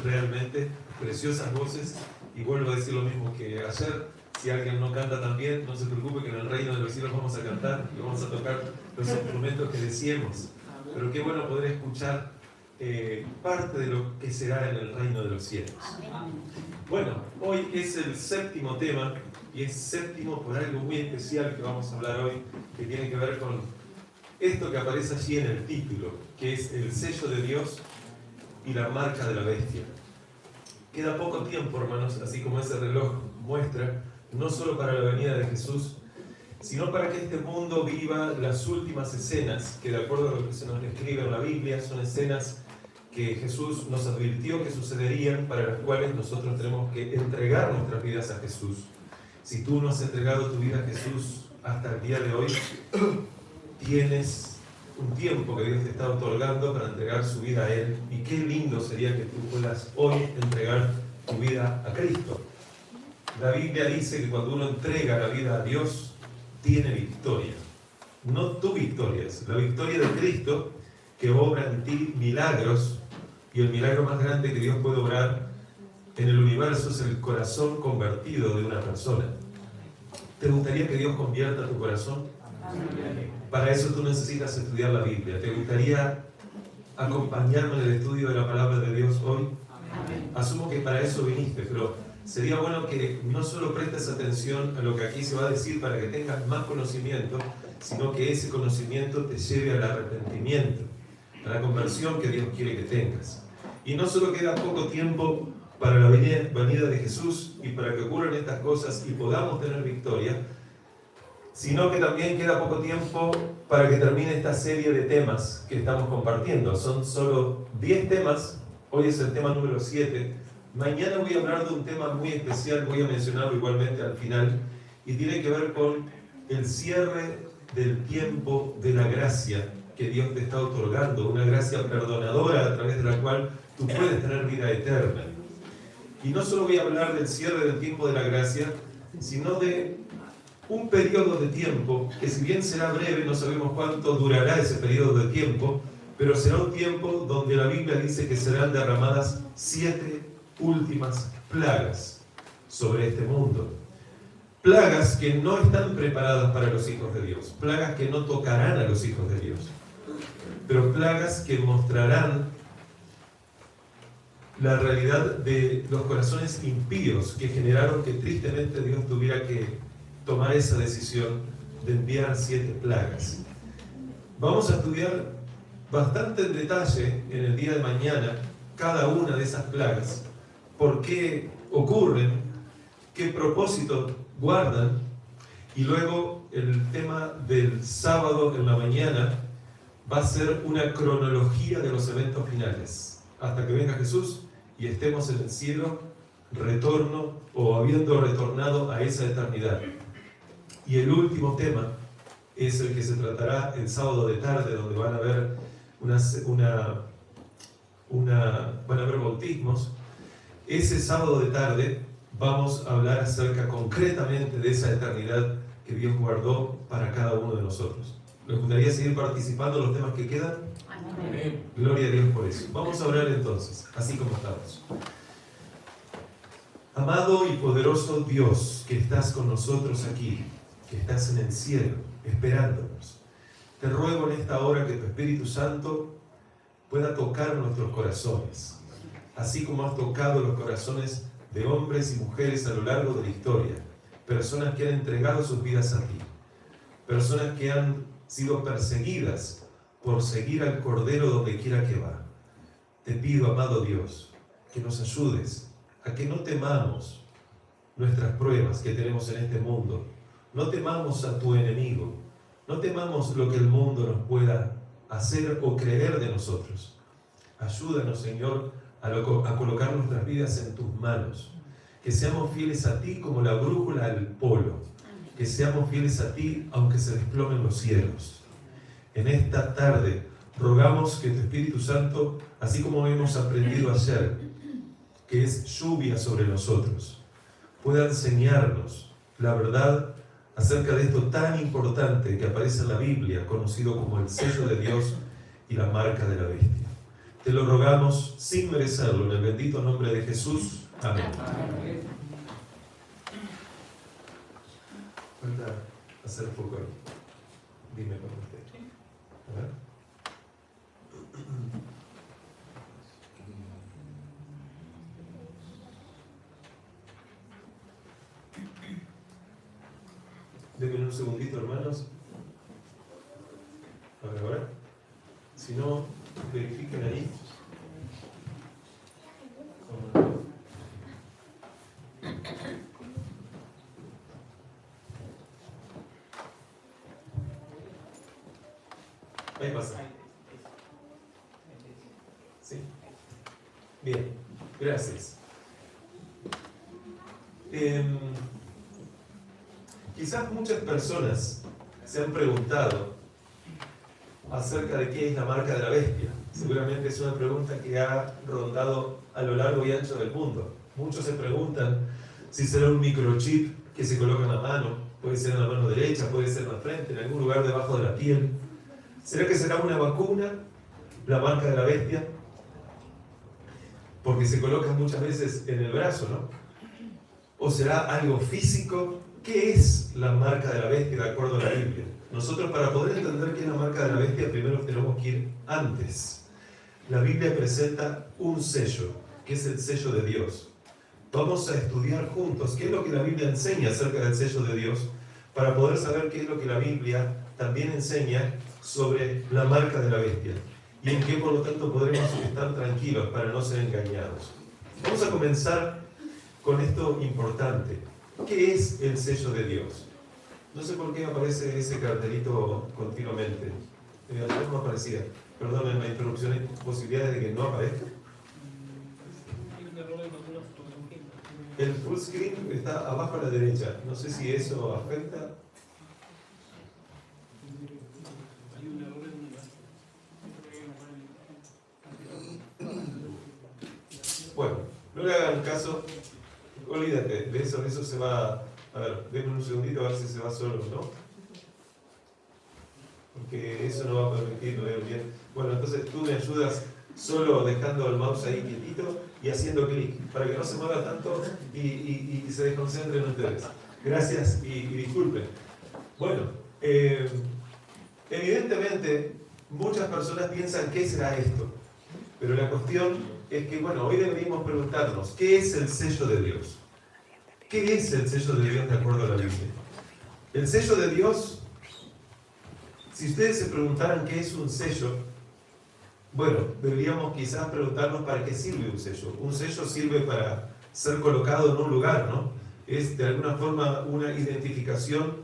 realmente, preciosas voces, y vuelvo a decir lo mismo que ayer. Si alguien no canta tan bien, no se preocupe, que en el reino de los cielos vamos a cantar y vamos a tocar los instrumentos que deseemos. Pero qué bueno poder escuchar parte de lo que será en el reino de los cielos. Bueno, hoy es el séptimo tema, y es séptimo por algo muy especial que vamos a hablar hoy, que tiene que ver con esto que aparece allí en el título, que es el sello de Dios y la marca de la bestia. Queda poco tiempo, hermanos, así como ese reloj muestra, no solo para la venida de Jesús, sino para que este mundo viva las últimas escenas, que de acuerdo a lo que se nos describe en la Biblia, son escenas que Jesús nos advirtió que sucederían, para las cuales nosotros tenemos que entregar nuestras vidas a Jesús. Si tú no has entregado tu vida a Jesús hasta el día de hoy, tienes un tiempo que Dios te está otorgando para entregar su vida a Él, y qué lindo sería que tú puedas hoy entregar tu vida a Cristo. La Biblia dice que cuando uno entrega la vida a Dios, tiene victoria. No tu victoria, es la victoria de Cristo, que obra en ti milagros, y el milagro más grande que Dios puede obrar en el universo es el corazón convertido de una persona. ¿Te gustaría que Dios convierta tu corazón? Para eso tú necesitas estudiar la Biblia. ¿Te gustaría acompañarme en el estudio de la palabra de Dios hoy? Asumo que para eso viniste, pero sería bueno que no solo prestes atención a lo que aquí se va a decir para que tengas más conocimiento, sino que ese conocimiento te lleve al arrepentimiento, a la conversión que Dios quiere que tengas. Y no solo queda poco tiempo para la venida de Jesús y para que ocurran estas cosas y podamos tener victoria, sino que también queda poco tiempo para que termine esta serie de temas que estamos compartiendo. Son solo 10 temas, hoy es el tema número 7. Mañana voy a hablar de un tema muy especial, voy a mencionarlo igualmente al final, y tiene que ver con el cierre del tiempo de la gracia que Dios te está otorgando, una gracia perdonadora a través de la cual tú puedes tener vida eterna. Y no solo voy a hablar del cierre del tiempo de la gracia, sino de un periodo de tiempo que, si bien será breve, no sabemos cuánto durará ese periodo de tiempo, pero será un tiempo donde la Biblia dice que serán derramadas 7 últimas plagas sobre este mundo. Plagas que no están preparadas para los hijos de Dios, plagas que no tocarán a los hijos de Dios, pero plagas que mostrarán la realidad de los corazones impíos que generaron que tristemente Dios tuviera que tomar esa decisión de enviar 7 plagas. Vamos a estudiar bastante en detalle en el día de mañana cada una de esas plagas, por qué ocurren, qué propósito guardan, y luego el tema del sábado en la mañana va a ser una cronología de los eventos finales, hasta que venga Jesús y estemos en el cielo, retorno o habiendo retornado a esa eternidad. Y el último tema es el que se tratará el sábado de tarde, donde van a haber van a haber bautismos. Ese sábado de tarde vamos a hablar acerca concretamente de esa eternidad que Dios guardó para cada uno de nosotros. ¿Les gustaría seguir participando en los temas que quedan? Amén. Gloria a Dios por eso. Vamos a orar entonces, así como estamos. Amado y poderoso Dios, que estás con nosotros aquí, que estás en el cielo, esperándonos, te ruego en esta hora que tu Espíritu Santo pueda tocar nuestros corazones, así como has tocado los corazones de hombres y mujeres a lo largo de la historia, personas que han entregado sus vidas a ti, personas que han sido perseguidas por seguir al Cordero donde quiera que va. Te pido, amado Dios, que nos ayudes a que no temamos nuestras pruebas que tenemos en este mundo, no temamos a tu enemigo, no temamos lo que el mundo nos pueda hacer o creer de nosotros. Ayúdanos, Señor, a colocar nuestras vidas en tus manos, que seamos fieles a ti como la brújula al polo, que seamos fieles a ti aunque se desplomen los cielos. En esta tarde rogamos que tu Espíritu Santo, así como hemos aprendido ayer, que es lluvia sobre nosotros, pueda enseñarnos la verdad acerca de esto tan importante que aparece en la Biblia, conocido como el sello de Dios y la marca de la bestia. Te lo rogamos sin merecerlo, en el bendito nombre de Jesús. Amén. Falta hacer poco. Dime cuando esté. A ver. Denme un segundito, hermanos. A ver, ahora. Si no, verifiquen ahí. Ahí pasa. Sí. Bien, gracias. Quizás muchas personas se han preguntado acerca de qué es la marca de la bestia. Seguramente es una pregunta que ha rondado a lo largo y ancho del mundo. Muchos se preguntan si será un microchip que se coloca en la mano, puede ser en la mano derecha, puede ser en la frente, en algún lugar debajo de la piel. ¿Será que será una vacuna, la marca de la bestia? Porque se coloca muchas veces en el brazo, ¿no? ¿O será algo físico? ¿Qué es la marca de la bestia de acuerdo a la Biblia? Nosotros, para poder entender qué es la marca de la bestia, primero tenemos que ir antes. La Biblia presenta un sello, que es el sello de Dios. Vamos a estudiar juntos qué es lo que la Biblia enseña acerca del sello de Dios, para poder saber qué es lo que la Biblia también enseña sobre la marca de la bestia, y en qué, por lo tanto, podremos estar tranquilos para no ser engañados. Vamos a comenzar con esto importante. ¿Qué es el sello de Dios? No sé por qué aparece ese cartelito continuamente. Ayer no aparecía. Perdonen la interrupción, ¿hay posibilidades de que no aparezca? El full screen está abajo a la derecha. No sé si eso afecta. Bueno, no le hagan caso. Olvídate, de eso se va. A ver, denme un segundito a ver si se va solo, ¿no? Porque eso no va a permitir leer bien. Bueno, entonces tú me ayudas solo dejando el mouse ahí quietito y haciendo clic, para que no se mueva tanto y se desconcentren ustedes. Gracias y disculpen. Bueno, evidentemente muchas personas piensan ¿qué será esto? Pero la cuestión es que, bueno, hoy deberíamos preguntarnos ¿qué es el sello de Dios? ¿Qué es el sello de Dios de acuerdo a la Biblia? El sello de Dios, si ustedes se preguntaran qué es un sello, bueno, deberíamos quizás preguntarnos para qué sirve un sello. Un sello sirve para ser colocado en un lugar, ¿no? Es de alguna forma una identificación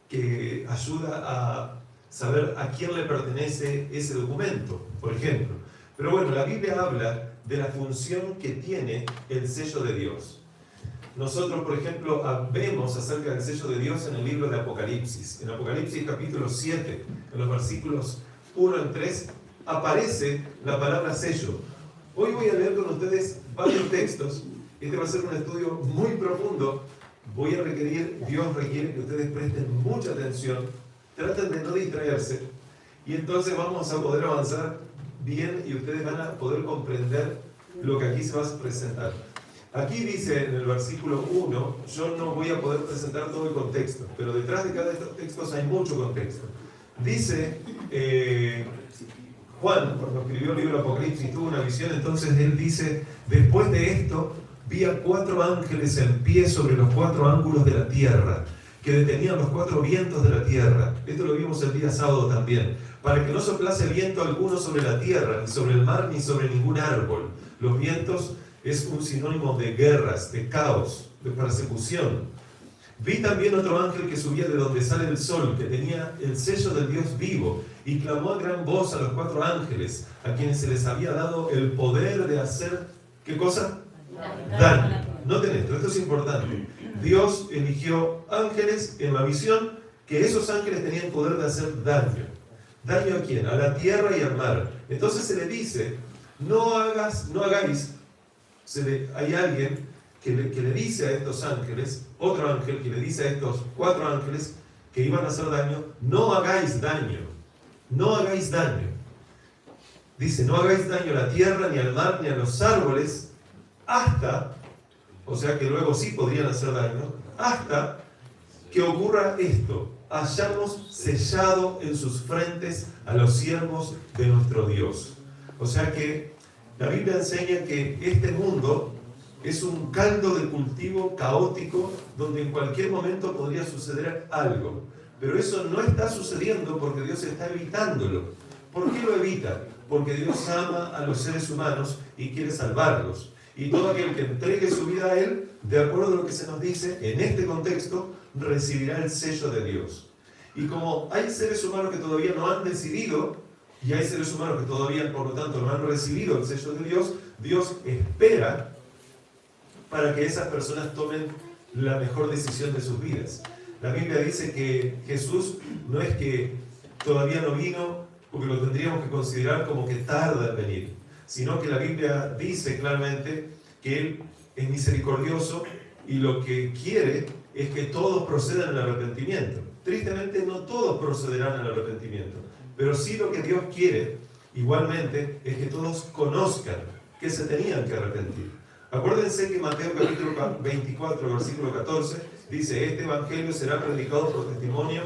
que ayuda a saber a quién le pertenece ese documento, por ejemplo. Pero bueno, la Biblia habla de la función que tiene el sello de Dios. Nosotros, por ejemplo, vemos acerca del sello de Dios en el libro de Apocalipsis. En Apocalipsis capítulo 7, en los versículos 1 al 3, aparece la palabra sello. Hoy voy a leer con ustedes varios textos. Este va a ser un estudio muy profundo. Dios requiere que ustedes presten mucha atención, traten de no distraerse, y entonces vamos a poder avanzar bien y ustedes van a poder comprender lo que aquí se va a presentar. Aquí dice en el versículo 1, yo no voy a poder presentar todo el contexto, pero detrás de cada de estos textos hay mucho contexto. Dice Juan, cuando escribió el libro de Apocalipsis, tuvo una visión, entonces él dice, después de esto, vi a 4 ángeles en pie sobre los 4 ángulos de la tierra, que detenían los 4 vientos de la tierra. Esto lo vimos el día sábado también. Para que no soplase viento alguno sobre la tierra, ni sobre el mar, ni sobre ningún árbol. Los vientos es un sinónimo de guerras, de caos, de persecución. Vi también otro ángel que subía de donde sale el sol, que tenía el sello del Dios vivo, y clamó a gran voz a los 4 ángeles, a quienes se les había dado el poder de hacer, ¿qué cosa? Daño. Noten esto es importante. Dios eligió ángeles en la visión, que esos ángeles tenían poder de hacer daño. ¿Daño a quién? A la tierra y al mar. Entonces se le dice, no hagáis. Hay alguien que le dice a estos ángeles, otro ángel que le dice a estos 4 ángeles que iban a hacer daño, no hagáis daño, no hagáis daño. Dice, no hagáis daño a la tierra, ni al mar, ni a los árboles, hasta, o sea que luego sí podrían hacer daño, hasta que ocurra esto, hayamos sellado en sus frentes a los siervos de nuestro Dios. O sea que la Biblia enseña que este mundo es un caldo de cultivo caótico donde en cualquier momento podría suceder algo. Pero eso no está sucediendo porque Dios está evitándolo. ¿Por qué lo evita? Porque Dios ama a los seres humanos y quiere salvarlos. Y todo aquel que entregue su vida a Él, de acuerdo a lo que se nos dice, en este contexto, recibirá el sello de Dios. Y como hay seres humanos que todavía no han decidido, y hay seres humanos que todavía, por lo tanto, no han recibido el sello de Dios, Dios espera para que esas personas tomen la mejor decisión de sus vidas. La Biblia dice que Jesús no es que todavía no vino, porque lo tendríamos que considerar como que tarda en venir, sino que la Biblia dice claramente que Él es misericordioso y lo que quiere es que todos procedan al arrepentimiento. Tristemente no todos procederán al arrepentimiento, pero sí lo que Dios quiere igualmente es que todos conozcan que se tenían que arrepentir. Acuérdense que Mateo capítulo 24, versículo 14, dice, este evangelio será predicado por testimonio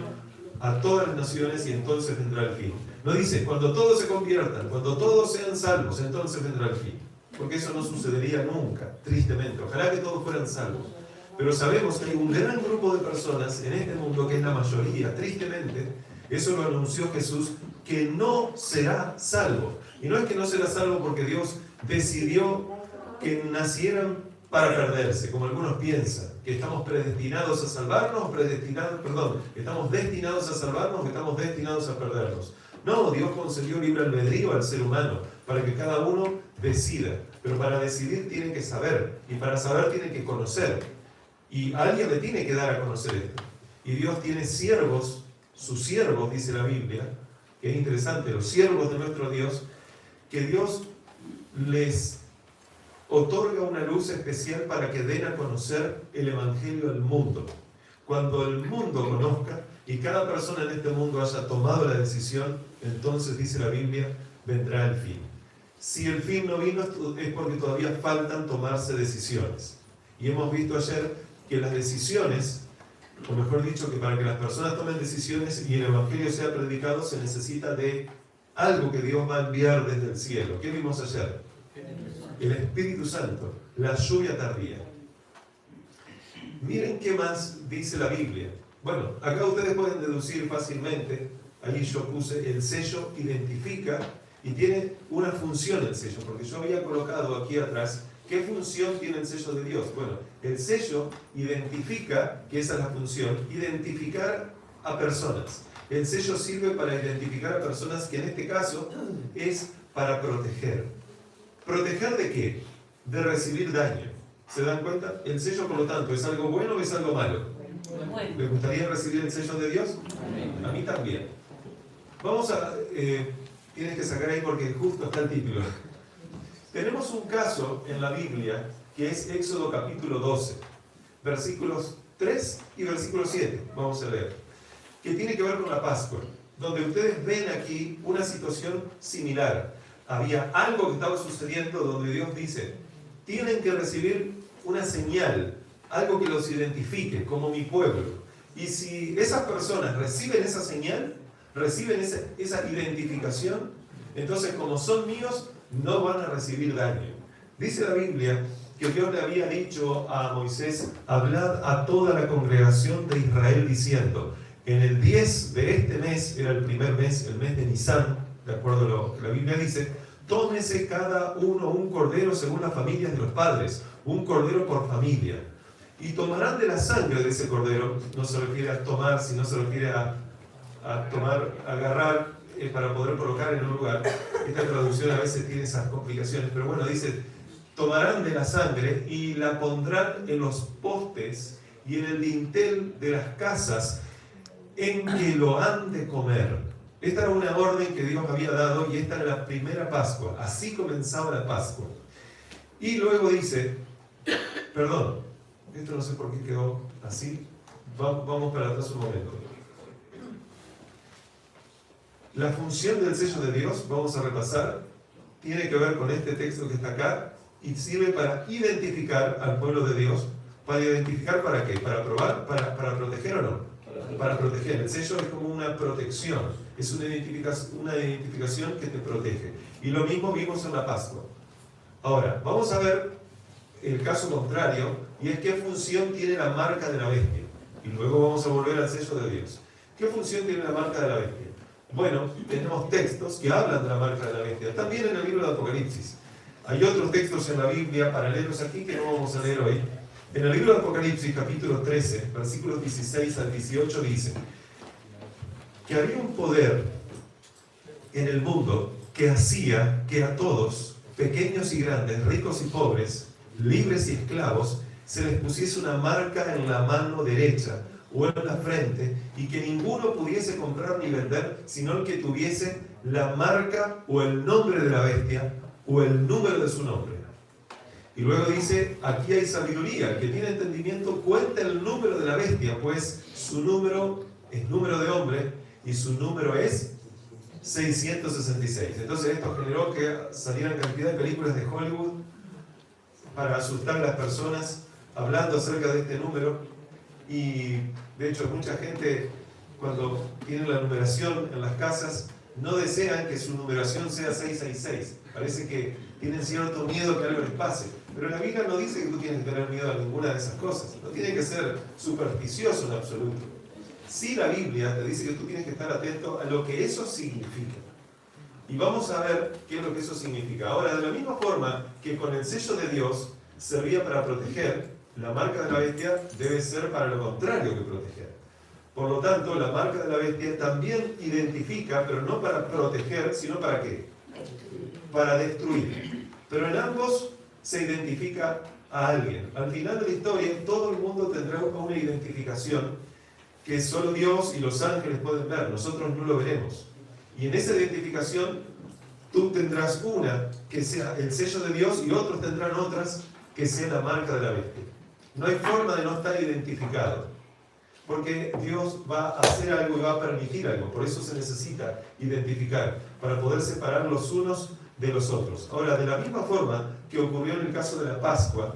a todas las naciones y entonces vendrá el fin. No dice, cuando todos se conviertan, cuando todos sean salvos, entonces vendrá el fin. Porque eso no sucedería nunca, tristemente. Ojalá que todos fueran salvos. Pero sabemos que hay un gran grupo de personas en este mundo, que es la mayoría, tristemente, eso lo anunció Jesús, que no será salvo. Y no es que no será salvo porque Dios decidió que nacieran para perderse, como algunos piensan, que estamos predestinados a salvarnos, estamos destinados a salvarnos, que estamos destinados a perdernos. No, Dios concedió libre albedrío al ser humano, para que cada uno decida. Pero para decidir tiene que saber, y para saber tiene que conocer. Y alguien le tiene que dar a conocer esto. Y Dios tiene siervos, sus siervos, dice la Biblia, que es interesante, los siervos de nuestro Dios, que Dios les otorga una luz especial para que den a conocer el Evangelio al mundo. Cuando el mundo conozca y cada persona en este mundo haya tomado la decisión, entonces dice la Biblia, vendrá el fin. Si el fin no vino es porque todavía faltan tomarse decisiones. Y hemos visto ayer que las decisiones, o mejor dicho, que para que las personas tomen decisiones y el Evangelio sea predicado, se necesita de algo que Dios va a enviar desde el cielo. ¿Qué vimos ayer? El Espíritu Santo, la lluvia tardía. Miren qué más dice la Biblia. Bueno, acá ustedes pueden deducir fácilmente, ahí yo puse, el sello identifica y tiene una función el sello, porque yo había colocado aquí atrás, ¿qué función tiene el sello de Dios? Bueno, el sello identifica, que esa es la función, identificar a personas. El sello sirve para identificar a personas, que en este caso es para proteger. ¿Proteger de qué? De recibir daño. ¿Se dan cuenta? El sello, por lo tanto, ¿es algo bueno o es algo malo? Bueno. ¿Les gustaría recibir el sello de Dios? A mí también. Vamos a... tienes que sacar ahí porque justo está el título. Tenemos un caso en la Biblia que es Éxodo capítulo 12, versículos 3 y versículo 7. Vamos a leer. Que tiene que ver con la Pascua, donde ustedes ven aquí una situación similar. Había algo que estaba sucediendo donde Dios dice, tienen que recibir una señal, algo que los identifique como mi pueblo. Y si esas personas reciben esa señal, reciben esa identificación, entonces como son míos, no van a recibir daño. Dice la Biblia que Dios le había dicho a Moisés, hablad a toda la congregación de Israel diciendo, en el 10 de este mes, era el primer mes, el mes de Nisán, de acuerdo a lo que la Biblia dice, tómese cada uno un cordero según las familias de los padres, un cordero por familia. Y tomarán de la sangre de ese cordero, no se refiere a tomar, sino se refiere a tomar, agarrar para poder colocar en un lugar. Esta traducción a veces tiene esas complicaciones, pero bueno, dice, tomarán de la sangre y la pondrán en los postes y en el dintel de las casas en que lo han de comer. Esta era una orden que Dios había dado y esta era la primera Pascua. Así comenzaba la Pascua. Y luego dice, perdón, esto no sé por qué quedó así. Vamos para atrás un momento. La función del sello de Dios, vamos a repasar, tiene que ver con este texto que está acá y sirve para identificar al pueblo de Dios. ¿Para identificar para qué? ¿Para probar? ¿Para proteger o no? Para proteger. El sello es como una protección, es una identificación que te protege. Y lo mismo vimos en la Pascua. Ahora, vamos a ver el caso contrario, y es qué función tiene la marca de la bestia. Y luego vamos a volver al sello de Dios. ¿Qué función tiene la marca de la bestia? Bueno, tenemos textos que hablan de la marca de la bestia. También en el libro de Apocalipsis. Hay otros textos en la Biblia paralelos aquí que no vamos a leer hoy. En el libro de Apocalipsis, capítulo 13, versículos 16 al 18, dice que había un poder en el mundo que hacía que a todos, pequeños y grandes, ricos y pobres, libres y esclavos, se les pusiese una marca en la mano derecha o en la frente, y que ninguno pudiese comprar ni vender, sino el que tuviese la marca o el nombre de la bestia o el número de su nombre. Y luego dice, aquí hay sabiduría, el que tiene entendimiento cuenta el número de la bestia, pues su número es número de hombre y su número es 666. Entonces esto generó que salieran cantidad de películas de Hollywood para asustar a las personas hablando acerca de este número. Y de hecho mucha gente, cuando tiene la numeración en las casas, no desean que su numeración sea 666. Parece que tienen cierto miedo que algo les pase. Pero la Biblia no dice que tú tienes que tener miedo a ninguna de esas cosas. No tienes que ser supersticioso en absoluto. Sí, la Biblia te dice que tú tienes que estar atento a lo que eso significa. Y vamos a ver qué es lo que eso significa. Ahora, de la misma forma que con el sello de Dios servía para proteger, la marca de la bestia debe ser para lo contrario que proteger. Por lo tanto, la marca de la bestia también identifica, pero no para proteger, sino para ¿qué? Para destruir. Pero en ambos se identifica a alguien. Al final de la historia, todo el mundo tendrá una identificación que solo Dios y los ángeles pueden ver. Nosotros no lo veremos. Y en esa identificación, tú tendrás una que sea el sello de Dios y otros tendrán otras que sea la marca de la bestia. No hay forma de no estar identificado, porque Dios va a hacer algo y va a permitir algo. Por eso se necesita identificar, para poder separar los unos de los otros. Ahora, de la misma forma que ocurrió en el caso de la Pascua,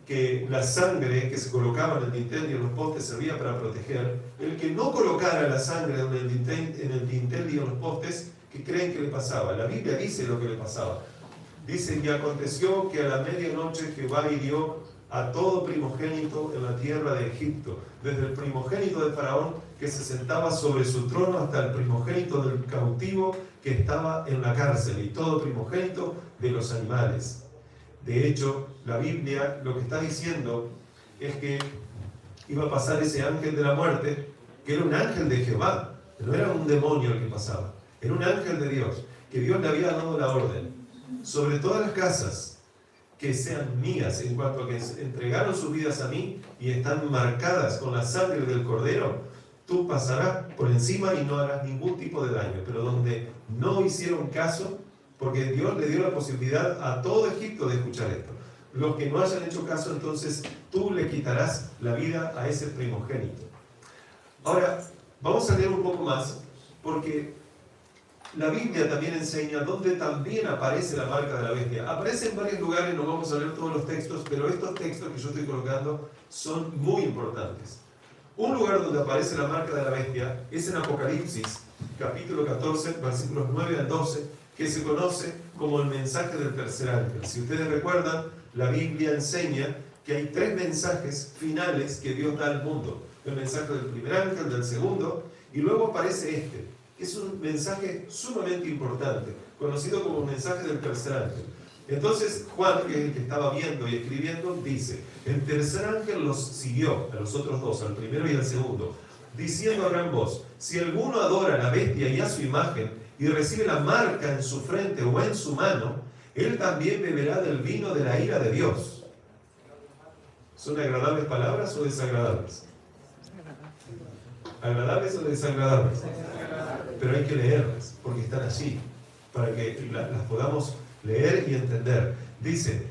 que la sangre que se colocaba en el dintel y en los postes servía para proteger, el que no colocara la sangre en el dintel y en los postes, ¿qué creen que le pasaba? La Biblia dice lo que le pasaba. Dice, y aconteció que a la medianoche Jehová hirió a todo primogénito en la tierra de Egipto, desde el primogénito de Faraón que se sentaba sobre su trono hasta el primogénito del cautivo que estaba en la cárcel, y todo primogénito de los animales. De hecho, la Biblia lo que está diciendo es que iba a pasar ese ángel de la muerte, que era un ángel de Jehová, no era un demonio el que pasaba, era un ángel de Dios, que Dios le había dado la orden sobre todas las casas que sean mías, en cuanto a que entregaron sus vidas a mí y están marcadas con la sangre del Cordero, tú pasarás por encima y no harás ningún tipo de daño. Pero donde no hicieron caso, porque Dios le dio la posibilidad a todo Egipto de escuchar esto, los que no hayan hecho caso, entonces tú le quitarás la vida a ese primogénito. Ahora, vamos a leer un poco más, porque la Biblia también enseña dónde también aparece la marca de la bestia. Aparece en varios lugares, no vamos a leer todos los textos, pero estos textos que yo estoy colocando son muy importantes. Un lugar donde aparece la marca de la bestia es en Apocalipsis, capítulo 14, versículos 9 al 12, que se conoce como el mensaje del tercer ángel. Si ustedes recuerdan, la Biblia enseña que hay 3 mensajes finales que Dios da al mundo. El mensaje del primer ángel, del segundo, y luego aparece este. Es un mensaje sumamente importante, conocido como el mensaje del tercer ángel. Entonces Juan, que es el que estaba viendo y escribiendo, dice, el tercer ángel los siguió, a los otros dos, al primero y al segundo, diciendo a gran voz, si alguno adora a la bestia y a su imagen, y recibe la marca en su frente o en su mano, él también beberá del vino de la ira de Dios. ¿Son agradables palabras o desagradables? ¿Agradables o desagradables? Pero hay que leerlas, porque están allí, para que las podamos leer y entender. Dice,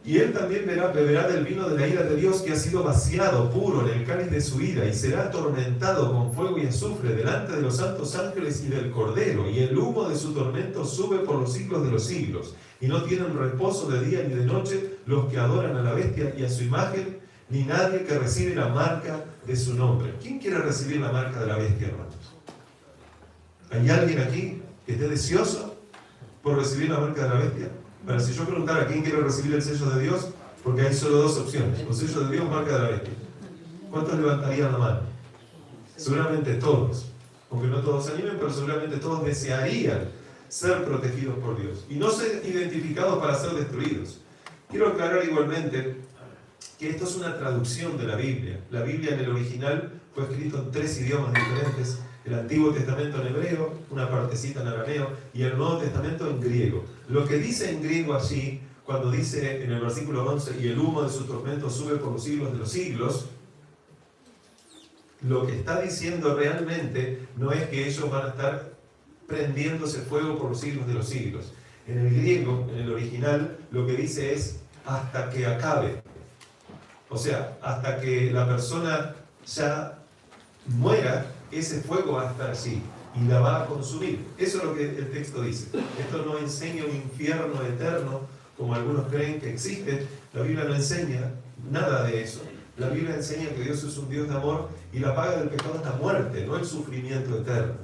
Y él también beberá del vino de la ira de Dios que ha sido vaciado puro en el cáliz de su ira, y será atormentado con fuego y azufre delante de los santos ángeles y del Cordero, y el humo de su tormento sube por los siglos de los siglos. Y no tienen reposo de día ni de noche los que adoran a la bestia y a su imagen, ni nadie que recibe la marca de su nombre. ¿Quién quiere recibir la marca de la bestia, hermanos? ¿Hay alguien aquí que esté deseoso por recibir la marca de la bestia? Bueno, si yo preguntara quién quiere recibir el sello de Dios, porque hay solo dos opciones, o sello de Dios o marca de la bestia. ¿Cuántos levantarían la mano? Seguramente todos. Aunque no todos se animen, pero seguramente todos desearían ser protegidos por Dios y no ser identificados para ser destruidos. Quiero aclarar igualmente que esto es una traducción de la Biblia. La Biblia en el original fue escrito en 3 idiomas diferentes. El Antiguo Testamento en hebreo, una partecita en arameo, y el Nuevo Testamento en griego. Lo que dice en griego allí, cuando dice en el versículo 11, y el humo de su tormento sube por los siglos de los siglos, lo que está diciendo realmente no es que ellos van a estar prendiéndose fuego por los siglos de los siglos. En el griego, en el original, lo que dice es hasta que acabe. O sea, hasta que la persona ya muera, ese fuego va a estar allí y la va a consumir. Eso es lo que el texto dice. Esto no enseña un infierno eterno, como algunos creen que existe. La Biblia no enseña nada de eso. La Biblia enseña que Dios es un Dios de amor y la paga del pecado es la muerte, no el sufrimiento eterno.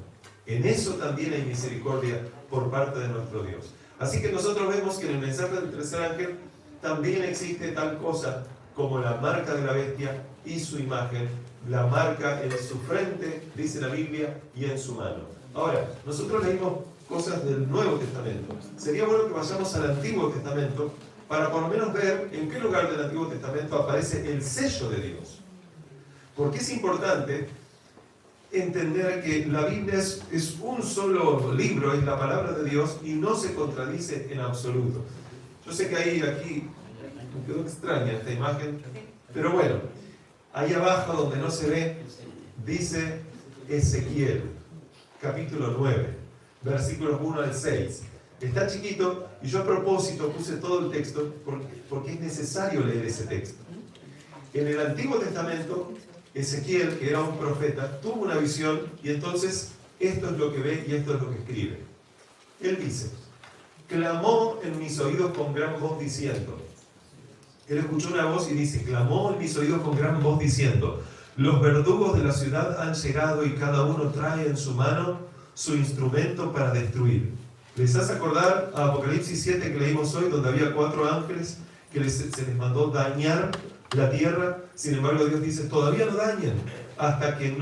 En eso también hay misericordia por parte de nuestro Dios. Así que nosotros vemos que en el mensaje del tercer ángel también existe tal cosa como la marca de la bestia y su imagen, la marca en su frente, dice la Biblia, y en su mano. Ahora, nosotros leímos cosas del Nuevo Testamento. Sería bueno que vayamos al Antiguo Testamento para por lo menos ver en qué lugar del Antiguo Testamento aparece el sello de Dios. Porque es importante entender que la Biblia es un solo libro, es la palabra de Dios y no se contradice en absoluto. Yo sé que aquí me quedó extraña esta imagen, pero bueno, ahí abajo donde no se ve, dice Ezequiel, capítulo 9, versículos 1 al 6. Está chiquito y yo a propósito puse todo el texto porque es necesario leer ese texto. En el Antiguo Testamento, Ezequiel, que era un profeta, tuvo una visión y entonces esto es lo que ve y esto es lo que escribe. Él dice: clamó en mis oídos con gran voz diciendo. Él escuchó una voz y dice: clamó en mis oídos con gran voz diciendo: los verdugos de la ciudad han llegado y cada uno trae en su mano su instrumento para destruir. ¿Les hace acordar a Apocalipsis 7 que leímos hoy, donde había 4 ángeles que se les mandó dañar la tierra? Sin embargo, Dios dice: todavía no dañen hasta que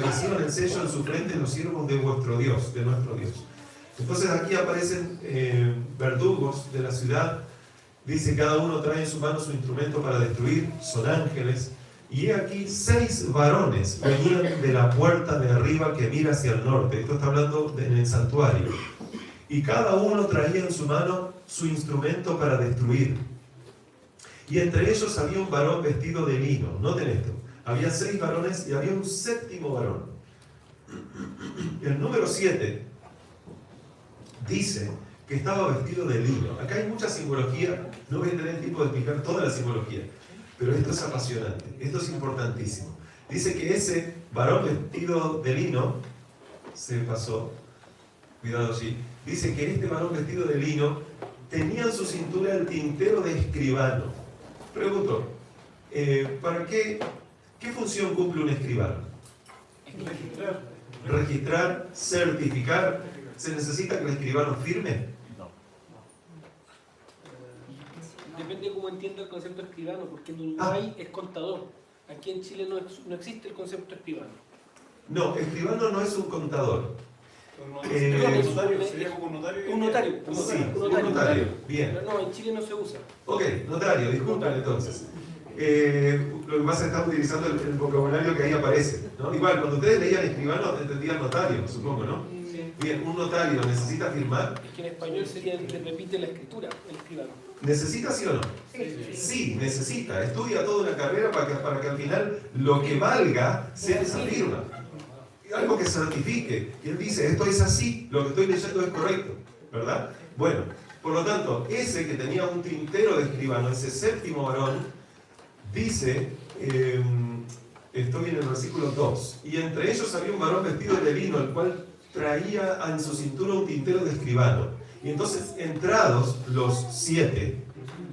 reciban el sello en su frente los siervos de vuestro Dios, de nuestro Dios. Entonces aquí aparecen verdugos de la ciudad. Dice: cada uno trae en su mano su instrumento para destruir, son ángeles. Y he aquí 6 varones venían de la puerta de arriba que mira hacia el norte. Esto está hablando en el santuario. Y cada uno traía en su mano su instrumento para destruir. Y entre ellos había un varón vestido de lino. Noten esto. Había 6 varones y había un 7º varón. El número 7 dice que estaba vestido de lino. Acá hay mucha simbología. No voy a tener tiempo de explicar toda la simbología. Pero esto es apasionante. Esto es importantísimo. Dice que ese varón vestido de lino, se pasó, cuidado allí, dice que este varón vestido de lino tenía en su cintura el tintero de escribano. Pregunto, ¿para qué función cumple un escribano? Registrar, certificar. ¿Se necesita que el escribano firme? Depende de cómo entienda el concepto escribano, porque en Uruguay es contador. Aquí en Chile no existe el concepto escribano. No, escribano no es un contador. Sería como un notario. Un notario. Sí, un notario. Bien. Pero no, en Chile no se usa. Ok, notario, disculpen entonces. Lo que pasa es que estamos utilizando el vocabulario que ahí aparece, ¿no? Igual, cuando ustedes leían escribano, entendían notario, supongo, ¿no? Sí. Bien, un notario necesita firmar. Es que en español sería el que repite la escritura, el escribano. ¿Necesita sí o no? Sí, necesita. Estudia toda una carrera para que al final lo que valga sea esa firma. Algo que certifique. Y él dice: esto es así, lo que estoy leyendo es correcto, ¿verdad? Bueno, Por lo tanto, ese que tenía un tintero de escribano, ese séptimo varón, dice, estoy en el versículo 2, y entre ellos había un varón vestido de lino, el cual traía en su cintura un tintero de escribano. Y entonces, entrados los 7,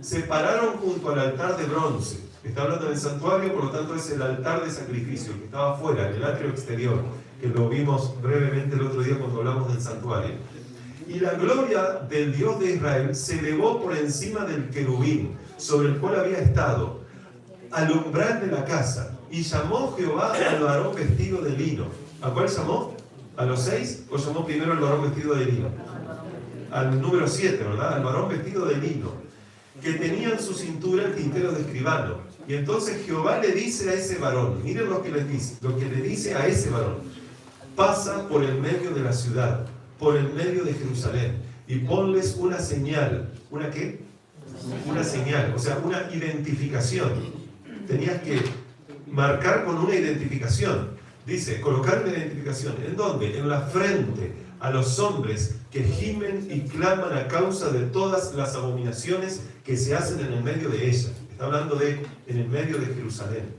se pararon junto al altar de bronce. Está hablando del santuario, por lo tanto es el altar de sacrificio, que estaba afuera, en el atrio exterior, que lo vimos brevemente el otro día cuando hablamos del santuario. Y la gloria del Dios de Israel se elevó por encima del querubín, sobre el cual había estado, al umbral de la casa. Y llamó Jehová al varón vestido de lino. ¿A cuál llamó? ¿A los 6? ¿O llamó primero al varón vestido de lino? Al número 7, ¿verdad? Al varón vestido de lino, que tenía en su cintura el tintero de escribano. Y entonces Jehová le dice a ese varón, miren lo que le dice a ese varón: pasa por el medio de la ciudad, por el medio de Jerusalén, y ponles una señal. ¿Una qué? Una señal, o sea, una identificación. Tenías que marcar con una identificación. Dice, colocar una identificación. ¿En dónde? En la frente a los hombres que gimen y claman a causa de todas las abominaciones que se hacen en el medio de ella. Está hablando de en el medio de Jerusalén.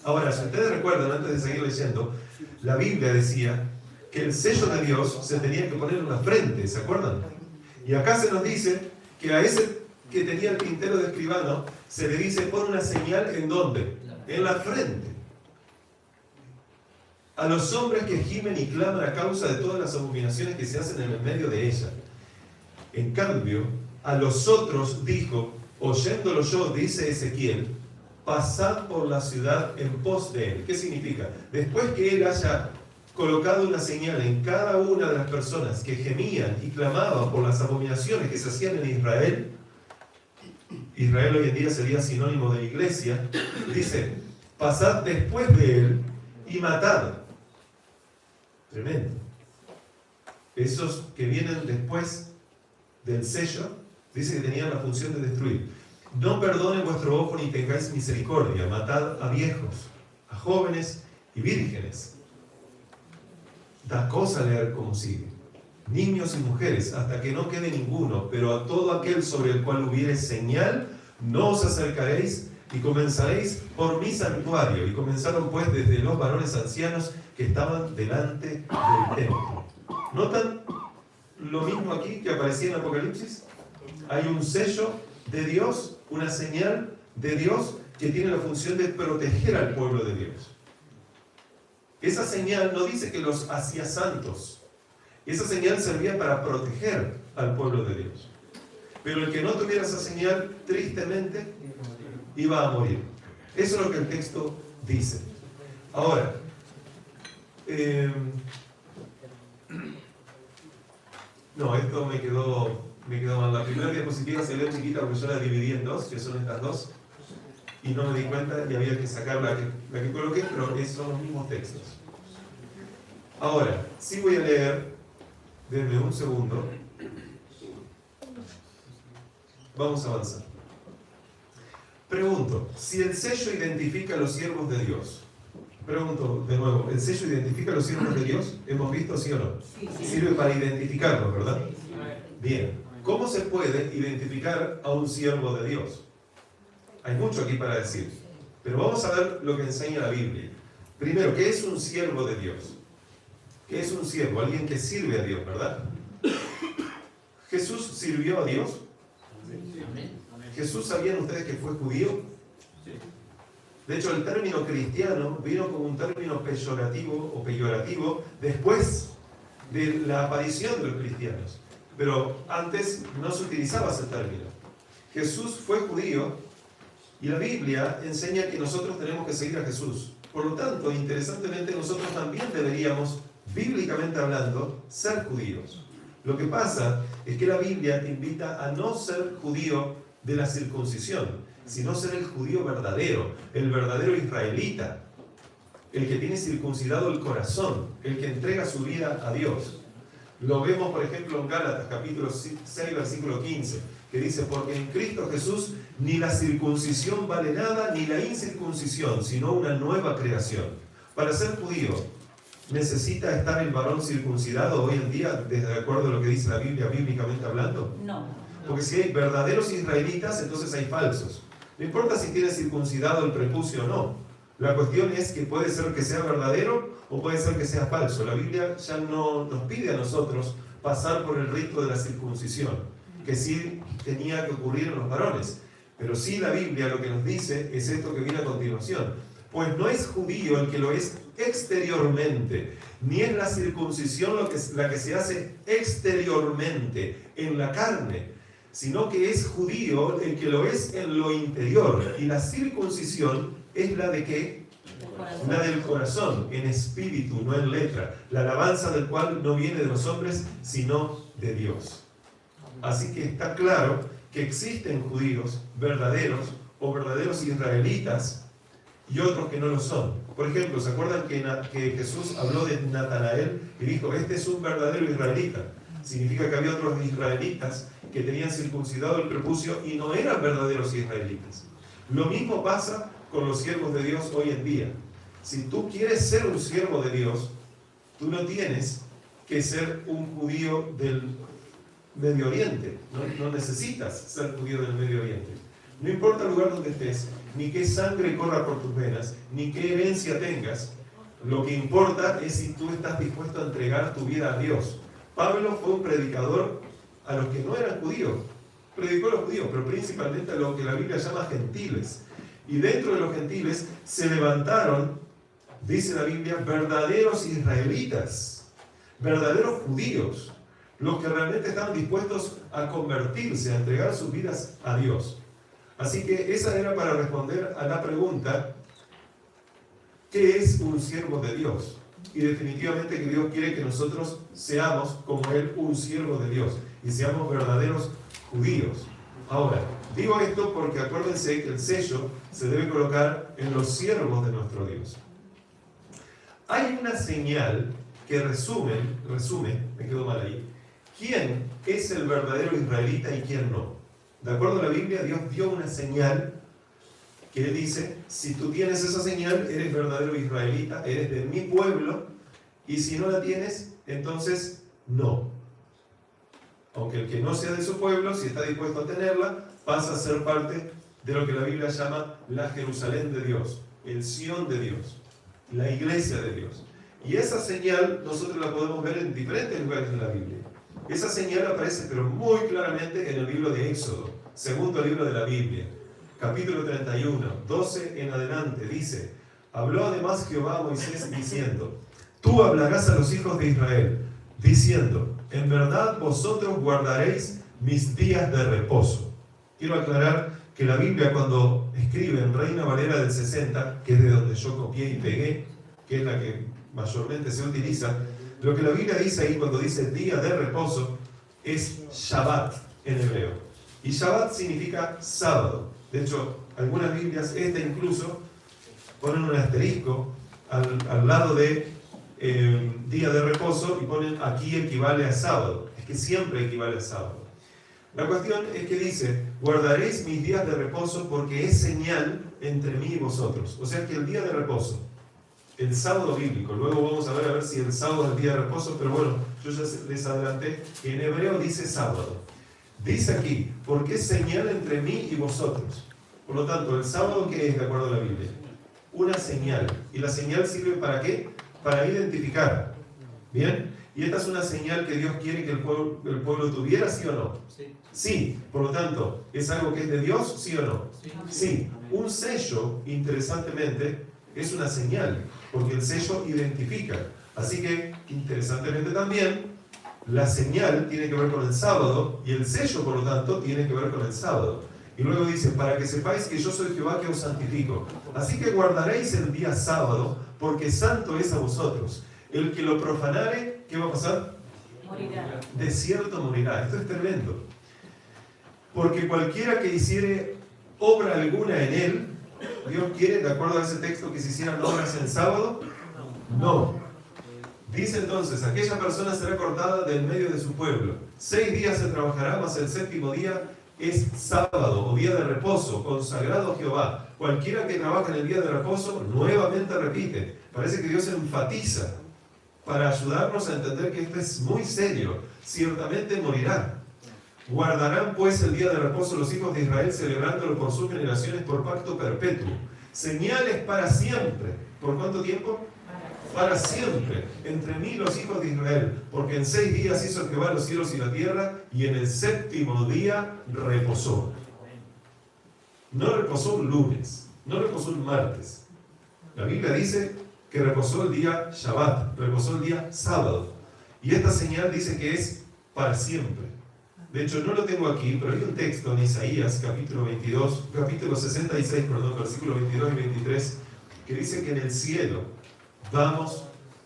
Ahora, si ustedes recuerdan, antes de seguir leyendo, la Biblia decía que el sello de Dios se tenía que poner en la frente, ¿se acuerdan? Y acá se nos dice que a ese que tenía el tintero de escribano se le dice, pon una señal, ¿en dónde? En la frente. A los hombres que gimen y claman a causa de todas las abominaciones que se hacen en el medio de ella. En cambio, a los otros dijo, oyéndolo yo, dice Ezequiel, pasad por la ciudad en pos de él. ¿Qué significa? Después que él haya colocado una señal en cada una de las personas que gemían y clamaban por las abominaciones que se hacían en Israel, Israel hoy en día sería sinónimo de iglesia, dice, pasad después de él y matad. Tremendo. Esos que vienen después del sello, dice que tenían la función de destruir. No perdone vuestro ojo ni tengáis misericordia, matad a viejos, a jóvenes y vírgenes. Da cosa leer como sigue. Niños y mujeres, hasta que no quede ninguno, pero a todo aquel sobre el cual hubiere señal, no os acercaréis y comenzaréis por mi santuario. Y comenzaron pues desde los varones ancianos que estaban delante del templo. ¿Notan lo mismo aquí que aparecía en Apocalipsis? Hay un sello de Dios, una señal de Dios que tiene la función de proteger al pueblo de Dios. Esa señal no dice que los hacía santos. Esa señal servía para proteger al pueblo de Dios. Pero el que no tuviera esa señal, tristemente, iba a morir. Eso es lo que el texto dice. Ahora, no, esto me quedó mal. La primera diapositiva se ve chiquita porque yo la dividí en dos, que son estas dos, y no me di cuenta y había que sacar la que coloqué, pero son los mismos textos. Ahora, sí voy a leer, denme un segundo. Vamos a avanzar. Pregunto, si el sello identifica a los siervos de Dios, pregunto de nuevo, ¿el sello identifica a los siervos de Dios? ¿Hemos visto, sí o no? Sí. Sirve para identificarlos, ¿verdad? Bien. ¿Cómo se puede identificar a un siervo de Dios? Hay mucho aquí para decir, pero vamos a ver lo que enseña la Biblia. Primero, ¿qué es un siervo de Dios? ¿Qué es un siervo? Alguien que sirve a Dios, ¿verdad? ¿Jesús sirvió a Dios? ¿Jesús, sabían ustedes que fue judío? De hecho, el término cristiano vino como un término peyorativo después de la aparición de los cristianos. Pero antes no se utilizaba ese término. Jesús fue judío y la Biblia enseña que nosotros tenemos que seguir a Jesús. Por lo tanto, interesantemente, nosotros también deberíamos, bíblicamente hablando, ser judíos. Lo que pasa es que la Biblia te invita a no ser judío de la circuncisión, sino ser el judío verdadero, el verdadero israelita, el que tiene circuncidado el corazón, el que entrega su vida a Dios. Lo vemos, por ejemplo, en Gálatas, capítulo 6, versículo 15, que dice, porque en Cristo Jesús ni la circuncisión vale nada, ni la incircuncisión, sino una nueva creación. Para ser judío, necesita estar el varón circuncidado hoy en día, de acuerdo a lo que dice la Biblia, bíblicamente hablando? No. Porque si hay verdaderos israelitas, entonces hay falsos. No importa si tiene circuncidado el prepucio o no. La cuestión es que puede ser que sea verdadero o puede ser que sea falso. La Biblia ya no nos pide a nosotros pasar por el rito de la circuncisión, que sí tenía que ocurrir en los varones. Pero sí la Biblia lo que nos dice es esto que viene a continuación. Pues no es judío el que lo es exteriormente, ni es la circuncisión la que se hace exteriormente, en la carne, sino que es judío el que lo es en lo interior. Y la circuncisión es la de ¿qué? La del corazón, en espíritu, no en letra. La alabanza del cual no viene de los hombres, sino de Dios. Así que está claro que existen judíos verdaderos o verdaderos israelitas y otros que no lo son. Por ejemplo, ¿se acuerdan que Jesús habló de Natanael y dijo, este es un verdadero israelita? Significa que había otros israelitas que tenían circuncidado el prepucio y no eran verdaderos israelitas. Lo mismo pasa con los siervos de Dios hoy en día. Si tú quieres ser un siervo de Dios, tú no tienes que ser un judío del Medio Oriente. No necesitas ser judío del Medio Oriente. No importa el lugar donde estés, ni qué sangre corra por tus venas, ni qué herencia tengas. Lo que importa es si tú estás dispuesto a entregar tu vida a Dios. Pablo fue un predicador a los que no eran judíos. Predicó a los judíos, pero principalmente a lo que la Biblia llama gentiles. Y dentro de los gentiles se levantaron, dice la Biblia, verdaderos israelitas, verdaderos judíos, los que realmente estaban dispuestos a convertirse, a entregar sus vidas a Dios. Así que esa era para responder a la pregunta, ¿qué es un siervo de Dios? Y definitivamente que Dios quiere que nosotros seamos como Él, un siervo de Dios, y seamos verdaderos judíos. Ahora, digo esto porque acuérdense que el sello se debe colocar en los siervos de nuestro Dios. Hay una señal que resume, me quedo mal ahí, quién es el verdadero israelita y quién no. De acuerdo a la Biblia, Dios dio una señal que dice, si tú tienes esa señal, eres verdadero israelita, eres de mi pueblo, y si no la tienes, entonces no. Aunque el que no sea de su pueblo, si está dispuesto a tenerla, pasa a ser parte de lo que la Biblia llama la Jerusalén de Dios, el Sión de Dios, la iglesia de Dios. Y esa señal nosotros la podemos ver en diferentes lugares de la Biblia. Esa señal aparece pero muy claramente en el libro de Éxodo, segundo libro de la Biblia, capítulo 31, 12 en adelante, dice, habló además Jehová a Moisés diciendo, tú hablarás a los hijos de Israel, diciendo, en verdad vosotros guardaréis mis días de reposo. Quiero aclarar que la Biblia cuando escribe en Reina Valera del 60, que es de donde yo copié y pegué, que es la que mayormente se utiliza, lo que la Biblia dice ahí cuando dice día de reposo es Shabbat en hebreo. Y Shabbat significa sábado. De hecho, algunas Biblias, esta incluso, ponen un asterisco al lado de día de reposo y ponen aquí equivale a sábado. Es que siempre equivale a sábado. La cuestión es que dice, guardaréis mis días de reposo porque es señal entre mí y vosotros. O sea que el día de reposo, el sábado bíblico, luego vamos a ver si el sábado es el día de reposo, pero bueno, yo ya les adelanté que en hebreo dice sábado. Dice aquí, porque es señal entre mí y vosotros. Por lo tanto, el sábado, ¿qué es de acuerdo a la Biblia? Una señal. ¿Y la señal sirve para qué? Para identificar. ¿Bien? Y esta es una señal que Dios quiere que el pueblo tuviera, ¿sí o no? Sí. Sí. Por lo tanto, ¿es algo que es de Dios, sí o no? Sí. Un sello, interesantemente, es una señal, porque el sello identifica. Así que, interesantemente también, la señal tiene que ver con el sábado y el sello, por lo tanto, tiene que ver con el sábado. Y luego dice, para que sepáis que yo soy Jehová que os santifico. Así que guardaréis el día sábado, porque santo es a vosotros. El que lo profanare, ¿qué va a pasar? Morirá. De cierto morirá. Esto es tremendo. Porque cualquiera que hiciere obra alguna en él, Dios quiere, de acuerdo a ese texto, que se hicieran obras en sábado. No. Dice entonces, aquella persona será cortada del medio de su pueblo. 6 días se trabajará, mas el 7º día es sábado o día de reposo, consagrado a Jehová. Cualquiera que trabaja en el día de reposo, nuevamente repite. Parece que Dios enfatiza para ayudarnos a entender que esto es muy serio. Ciertamente morirá. Guardarán pues el día de reposo los hijos de Israel, celebrándolo por sus generaciones por pacto perpetuo. Señales para siempre. ¿Por cuánto tiempo? Para siempre. Entre mí los hijos de Israel. Porque en 6 días hizo Jehová los cielos y la tierra, y en el 7º día reposó. No reposó un lunes, no reposó un martes. La Biblia dice que reposó el día Shabbat, reposó el día sábado. Y esta señal dice que es para siempre. De hecho, no lo tengo aquí, pero hay un texto en Isaías, capítulo 66, versículos 22 y 23, que dice que en el cielo vamos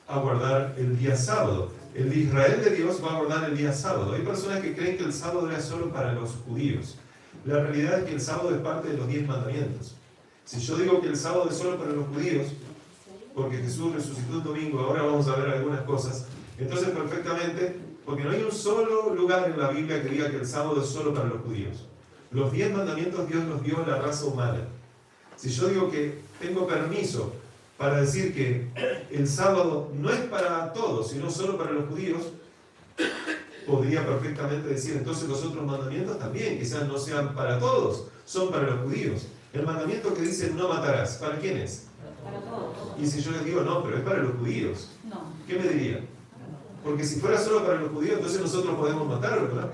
a guardar el día sábado. El Israel de Dios va a guardar el día sábado. Hay personas que creen que el sábado era solo para los judíos. La realidad es que el sábado es parte de los 10 mandamientos. Si yo digo que el sábado es solo para los judíos, porque Jesús resucitó un domingo, ahora vamos a ver algunas cosas, entonces perfectamente, porque no hay un solo lugar en la Biblia que diga que el sábado es solo para los judíos. Los 10 mandamientos Dios los dio a la raza humana. Si yo digo que tengo permiso para decir que el sábado no es para todos, sino solo para los judíos, podría perfectamente decir entonces los otros mandamientos también, quizás no sean para todos, son para los judíos. El mandamiento que dice no matarás, ¿para quién es? Para todos. Y si yo les digo no, pero es para los judíos, No. ¿qué me dirían? Porque si fuera solo para los judíos, entonces nosotros podemos matar, ¿verdad?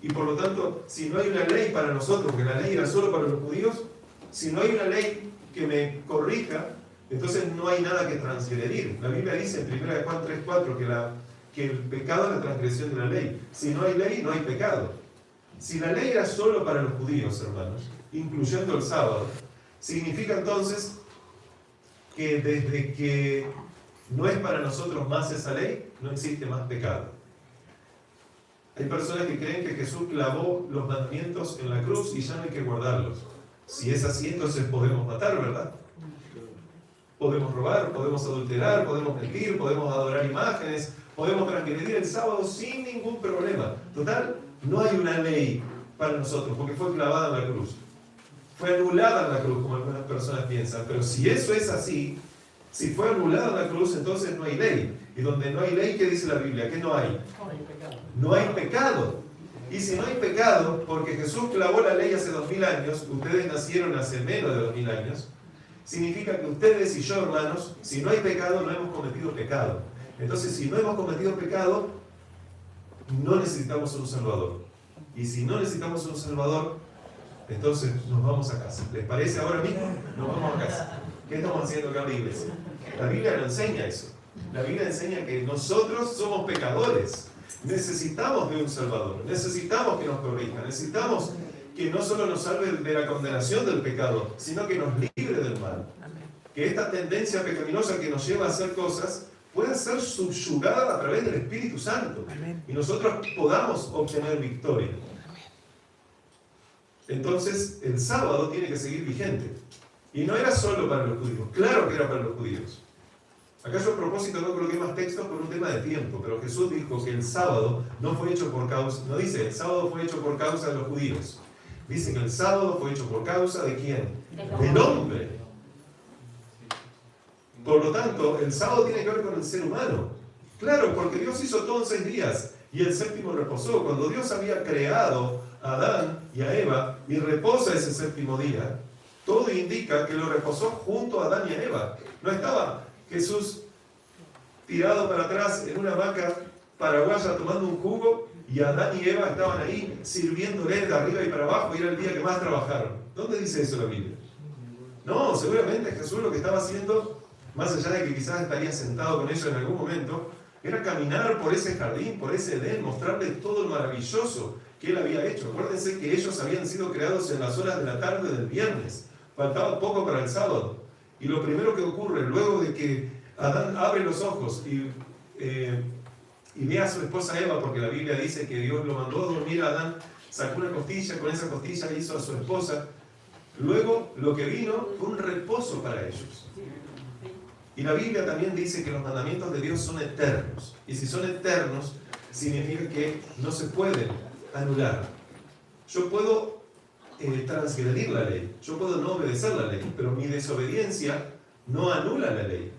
Y por lo tanto, si no hay una ley para nosotros, porque la ley era solo para los judíos, si no hay una ley que me corrija, entonces no hay nada que transgredir. La Biblia dice en 1 Juan 3:4 que el pecado es la transgresión de la ley. Si no hay ley, no hay pecado. Si la ley era solo para los judíos, hermanos, incluyendo el sábado, significa entonces que desde que no es para nosotros más esa ley, no existe más pecado. Hay personas que creen que Jesús clavó los mandamientos en la cruz y ya no hay que guardarlos. Si es así, entonces podemos matar, ¿verdad? Podemos robar, podemos adulterar, podemos mentir, podemos adorar imágenes, podemos transgredir el sábado sin ningún problema. Total, no hay una ley para nosotros porque fue clavada en la cruz. Fue anulada en la cruz, como algunas personas piensan. Pero si eso es así, si fue anulada en la cruz, entonces no hay ley. Y donde no hay ley, ¿qué dice la Biblia? ¿Qué no hay? No hay pecado. Y si no hay pecado, porque Jesús clavó la ley hace 2000 años, ustedes nacieron hace menos de 2000 años, significa que ustedes y yo, hermanos, si no hay pecado, no hemos cometido pecado. Entonces, si no hemos cometido pecado, no necesitamos un Salvador. Y si no necesitamos un Salvador, entonces nos vamos a casa. ¿Les parece ahora mismo? Nos vamos a casa. ¿Qué estamos haciendo acá en la iglesia? La Biblia no enseña eso. La Biblia enseña que nosotros somos pecadores. Necesitamos de un Salvador. Necesitamos que nos corrija. Necesitamos que no solo nos salve de la condenación del pecado, sino que nos libre del mal. Que esta tendencia pecaminosa que nos lleva a hacer cosas pueda ser subyugada a través del Espíritu Santo. Y nosotros podamos obtener victoria. Entonces, el sábado tiene que seguir vigente. Y no era solo para los judíos. Claro que era para los judíos. Acá yo a propósito no coloqué más textos por un tema de tiempo, pero Jesús dijo que el sábado no fue hecho por causa, no dice el sábado fue hecho por causa de los judíos. Dice que el sábado fue hecho por causa de ¿quién? Del hombre. Por lo tanto, el sábado tiene que ver con el ser humano. Claro, porque Dios hizo todo en 6 días y el 7º reposó. Cuando Dios había creado a Adán y a Eva y reposa ese 7º día, todo indica que lo reposó junto a Adán y a Eva. No estaba Jesús tirado para atrás en una hamaca paraguaya tomando un jugo y Adán y Eva estaban ahí sirviéndole de arriba y para abajo y era el día que más trabajaron. ¿Dónde dice eso la Biblia? No, seguramente Jesús lo que estaba haciendo, más allá de que quizás estaría sentado con ellos en algún momento, era caminar por ese jardín, por ese Edén, mostrarles todo lo maravilloso que él había hecho. Acuérdense que ellos habían sido creados en las horas de la tarde del viernes. Faltaba poco para el sábado. Y lo primero que ocurre, luego de que Adán abre los ojos y ve a su esposa Eva, porque la Biblia dice que Dios lo mandó a dormir a Adán, sacó una costilla, con esa costilla hizo a su esposa. Luego lo que vino fue un reposo para ellos. Y la Biblia también dice que los mandamientos de Dios son eternos. Y si son eternos, significa que no se pueden anular. Yo puedo transgredir la ley, yo puedo no obedecer la ley, pero mi desobediencia no anula la ley.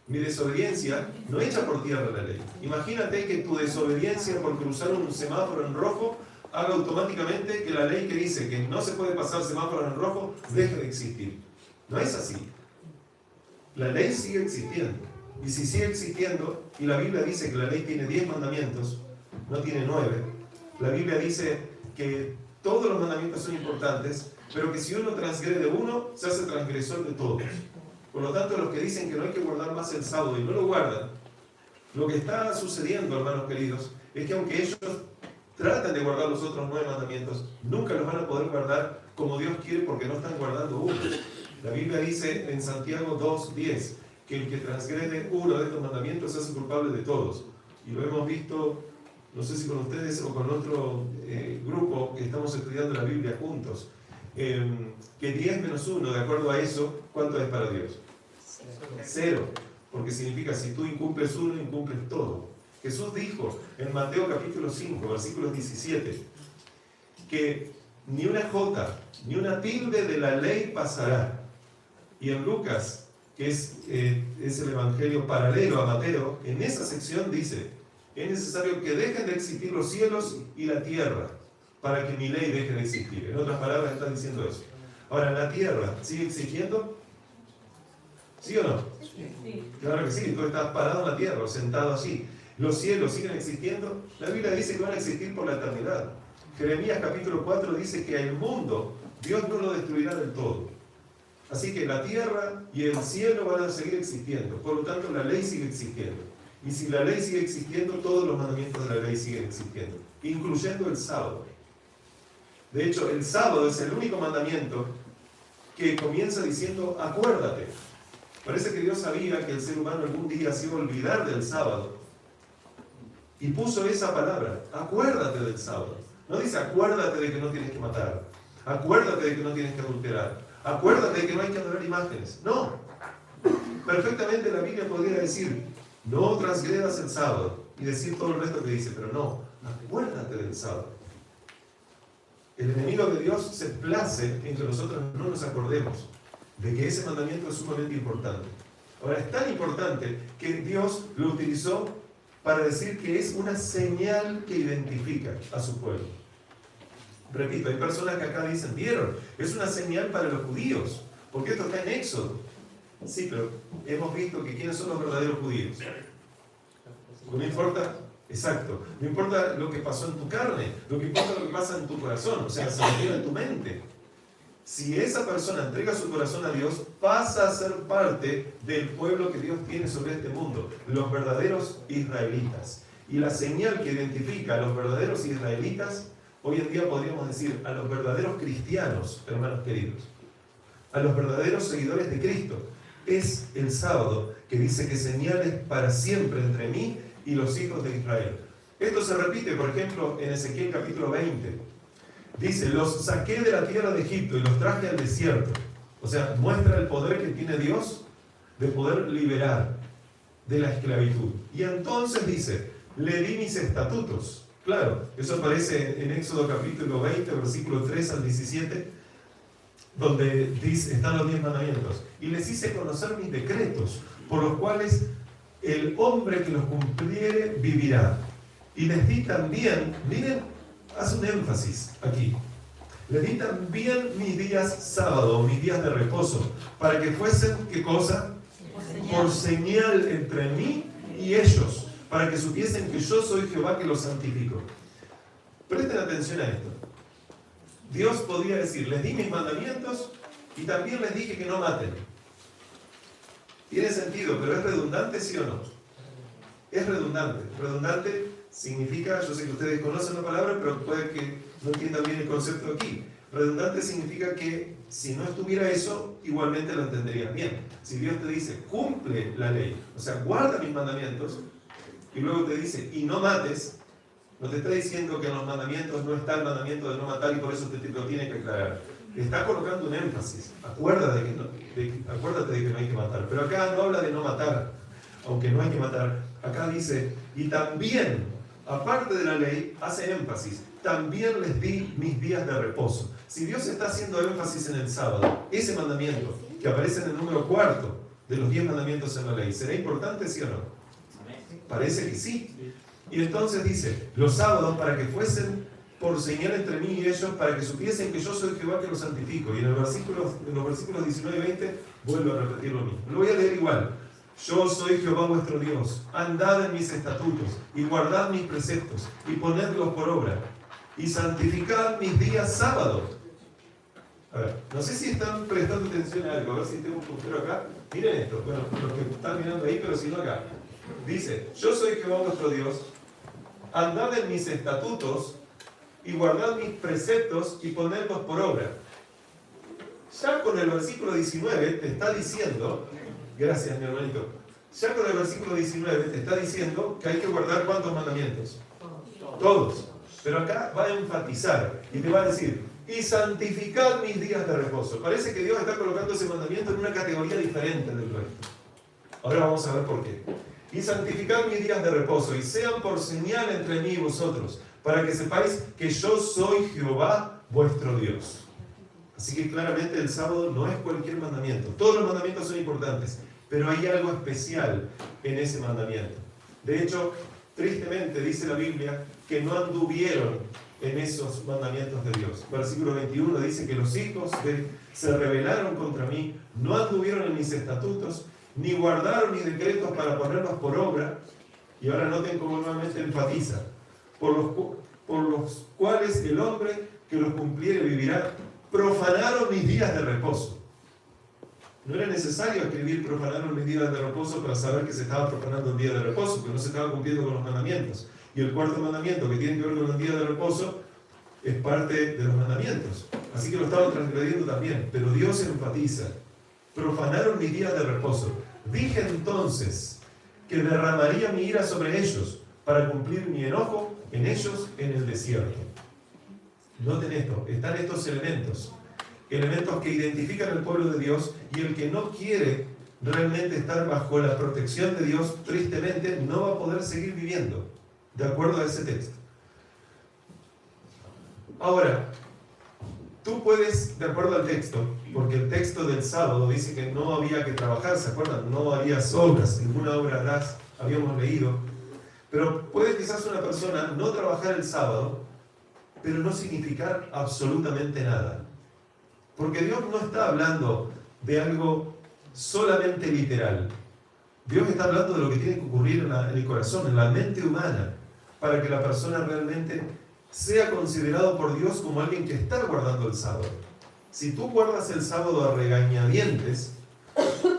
Mi desobediencia no echa por tierra la ley. Imagínate que tu desobediencia por cruzar un semáforo en rojo haga automáticamente que la ley que dice que no se puede pasar semáforos en rojo deje de existir. No es así. La ley sigue existiendo. Y si sigue existiendo, y la Biblia dice que la ley tiene 10 mandamientos, no tiene 9. La Biblia dice que todos los mandamientos son importantes, pero que si uno transgrede uno, se hace transgresor de todos. Por lo tanto, los que dicen que no hay que guardar más el sábado y no lo guardan, lo que está sucediendo, hermanos queridos, es que aunque ellos traten de guardar los otros 9 mandamientos, nunca los van a poder guardar como Dios quiere porque no están guardando uno. La Biblia dice en Santiago 2:10 que el que transgrede uno de estos mandamientos se hace culpable de todos. Y lo hemos visto, no sé si con ustedes o con otro grupo que estamos estudiando la Biblia juntos, que 10 menos 1, de acuerdo a eso, ¿cuánto es para Dios? 0, porque significa si tú incumples uno, incumples todo. Jesús dijo en Mateo capítulo 5, versículos 17, que ni una jota, ni una tilde de la ley pasará. Y en Lucas, que es el evangelio paralelo a Mateo, en esa sección dice, es necesario que dejen de existir los cielos y la tierra para que mi ley deje de existir. En otras palabras está diciendo eso. Ahora, ¿la tierra sigue existiendo? ¿Sí o no? Sí. Claro que sí, tú estás parado en la tierra, o sentado así. ¿Los cielos siguen existiendo? La Biblia dice que van a existir por la eternidad. Jeremías capítulo 4 dice que el mundo, Dios no lo destruirá del todo. Así que la tierra y el cielo van a seguir existiendo. Por lo tanto, la ley sigue existiendo. Y si la ley sigue existiendo, todos los mandamientos de la ley siguen existiendo, incluyendo el sábado. De hecho, el sábado es el único mandamiento que comienza diciendo, acuérdate. Parece que Dios sabía que el ser humano algún día se iba a olvidar del sábado. Y puso esa palabra, acuérdate del sábado. No dice, acuérdate de que no tienes que matar. Acuérdate de que no tienes que adulterar. Acuérdate de que no hay que adorar imágenes. No. Perfectamente la Biblia podría decir, no transgredas el sábado. Y decir todo el resto que dice, pero no, acuérdate del sábado. El enemigo de Dios se place en que nosotros no nos acordemos de que ese mandamiento es sumamente importante. Ahora, es tan importante que Dios lo utilizó para decir que es una señal que identifica a su pueblo. Repito, hay personas que acá dicen, ¿vieron? Es una señal para los judíos, porque esto está en Éxodo. Sí, pero hemos visto que ¿quiénes son los verdaderos judíos? No importa, exacto, no importa lo que pasó en tu carne, lo que importa es lo que pasa en tu corazón, o sea, se refiere en tu mente. Si esa persona entrega su corazón a Dios, pasa a ser parte del pueblo que Dios tiene sobre este mundo, los verdaderos israelitas. Y la señal que identifica a los verdaderos israelitas, hoy en día podríamos decir a los verdaderos cristianos, hermanos queridos, a los verdaderos seguidores de Cristo, es el sábado, que dice que señales para siempre entre mí y los hijos de Israel. Esto se repite, por ejemplo, en Ezequiel capítulo 20. Dice, los saqué de la tierra de Egipto y los traje al desierto. O sea, muestra el poder que tiene Dios de poder liberar de la esclavitud. Y entonces dice, le di mis estatutos. Claro, eso aparece en Éxodo capítulo 20, versículo 3 al 17, donde dice, están los 10 mandamientos. Y les hice conocer mis decretos, por los cuales el hombre que los cumpliere vivirá. Y les di también, miren, hace un énfasis aquí. Les di también mis días sábado, mis días de reposo, para que fuesen, ¿qué cosa? Por señal entre mí y ellos, para que supiesen que yo soy Jehová que los santifico. Presten atención a esto. Dios podría decir, les di mis mandamientos y también les dije que no maten. Tiene sentido, pero ¿es redundante, sí o no? Es redundante. Redundante significa, yo sé que ustedes conocen la palabra, pero puede que no entiendan bien el concepto aquí. Redundante significa que si no estuviera eso, igualmente lo entenderían bien. Si Dios te dice, cumple la ley, o sea, guarda mis mandamientos, y luego te dice, y no mates, no te está diciendo que en los mandamientos no está el mandamiento de no matar y por eso te lo tiene que aclarar. Te está colocando un énfasis. Acuérdate de que no hay que matar. Pero acá no habla de no matar, aunque no hay que matar. Acá dice, y también, aparte de la ley, hace énfasis. También les di mis días de reposo. Si Dios está haciendo énfasis en el sábado, ese mandamiento que aparece en el número 4 de los 10 mandamientos en la ley. ¿Será importante, sí o no? Parece que sí. Y entonces dice, los sábados para que fuesen por señal entre mí y ellos, para que supiesen que yo soy Jehová que los santifico. Y en los versículos 19 y 20 vuelvo a repetir lo mismo. Lo voy a leer igual. Yo soy Jehová vuestro Dios. Andad en mis estatutos y guardad mis preceptos y ponedlos por obra y santificad mis días sábados. A ver, no sé si están prestando atención a algo. A ver si tengo un puntero acá. Miren esto. Bueno, los que están mirando ahí, pero si no acá. Dice, yo soy Jehová vuestro Dios. Andad en mis estatutos y guardad mis preceptos y ponedlos por obra. Ya con el versículo 19 te está diciendo, gracias mi hermanito, ya con el versículo 19 te está diciendo que hay que guardar ¿cuántos mandamientos? Todos. Pero acá va a enfatizar y te va a decir, y santificad mis días de reposo. Parece que Dios está colocando ese mandamiento en una categoría diferente del resto. Ahora vamos a ver por qué. Y santificad mis días de reposo, y sean por señal entre mí y vosotros, para que sepáis que yo soy Jehová vuestro Dios. Así que claramente el sábado no es cualquier mandamiento. Todos los mandamientos son importantes, pero hay algo especial en ese mandamiento. De hecho, tristemente dice la Biblia que no anduvieron en esos mandamientos de Dios. Versículo 21 dice que los hijos se rebelaron contra mí, no anduvieron en mis estatutos, ni guardaron mis decretos para ponerlos por obra. Y ahora noten cómo nuevamente enfatiza, por los cuales el hombre que los cumpliere vivirá. Profanaron mis días de reposo. No era necesario escribir profanaron mis días de reposo para saber que se estaba profanando un día de reposo, que no se estaba cumpliendo con los mandamientos. Y el cuarto mandamiento, que tiene que ver con el día de reposo, es parte de los mandamientos. Así que lo estaban transgrediendo también. Pero Dios enfatiza, profanaron mis días de reposo. Dije entonces que derramaría mi ira sobre ellos para cumplir mi enojo en ellos en el desierto. Noten esto, están estos elementos que identifican al pueblo de Dios, y el que no quiere realmente estar bajo la protección de Dios, tristemente no va a poder seguir viviendo, de acuerdo a ese texto. Ahora, tú puedes, de acuerdo al texto, porque el texto del sábado dice que no había que trabajar, ¿se acuerdan? No harías obras, ninguna obra harás, habíamos leído. Pero puede quizás una persona no trabajar el sábado, pero no significar absolutamente nada. Porque Dios no está hablando de algo solamente literal. Dios está hablando de lo que tiene que ocurrir en el corazón, en la mente humana, para que la persona realmente sea considerado por Dios como alguien que está guardando el sábado. Si tú guardas el sábado a regañadientes,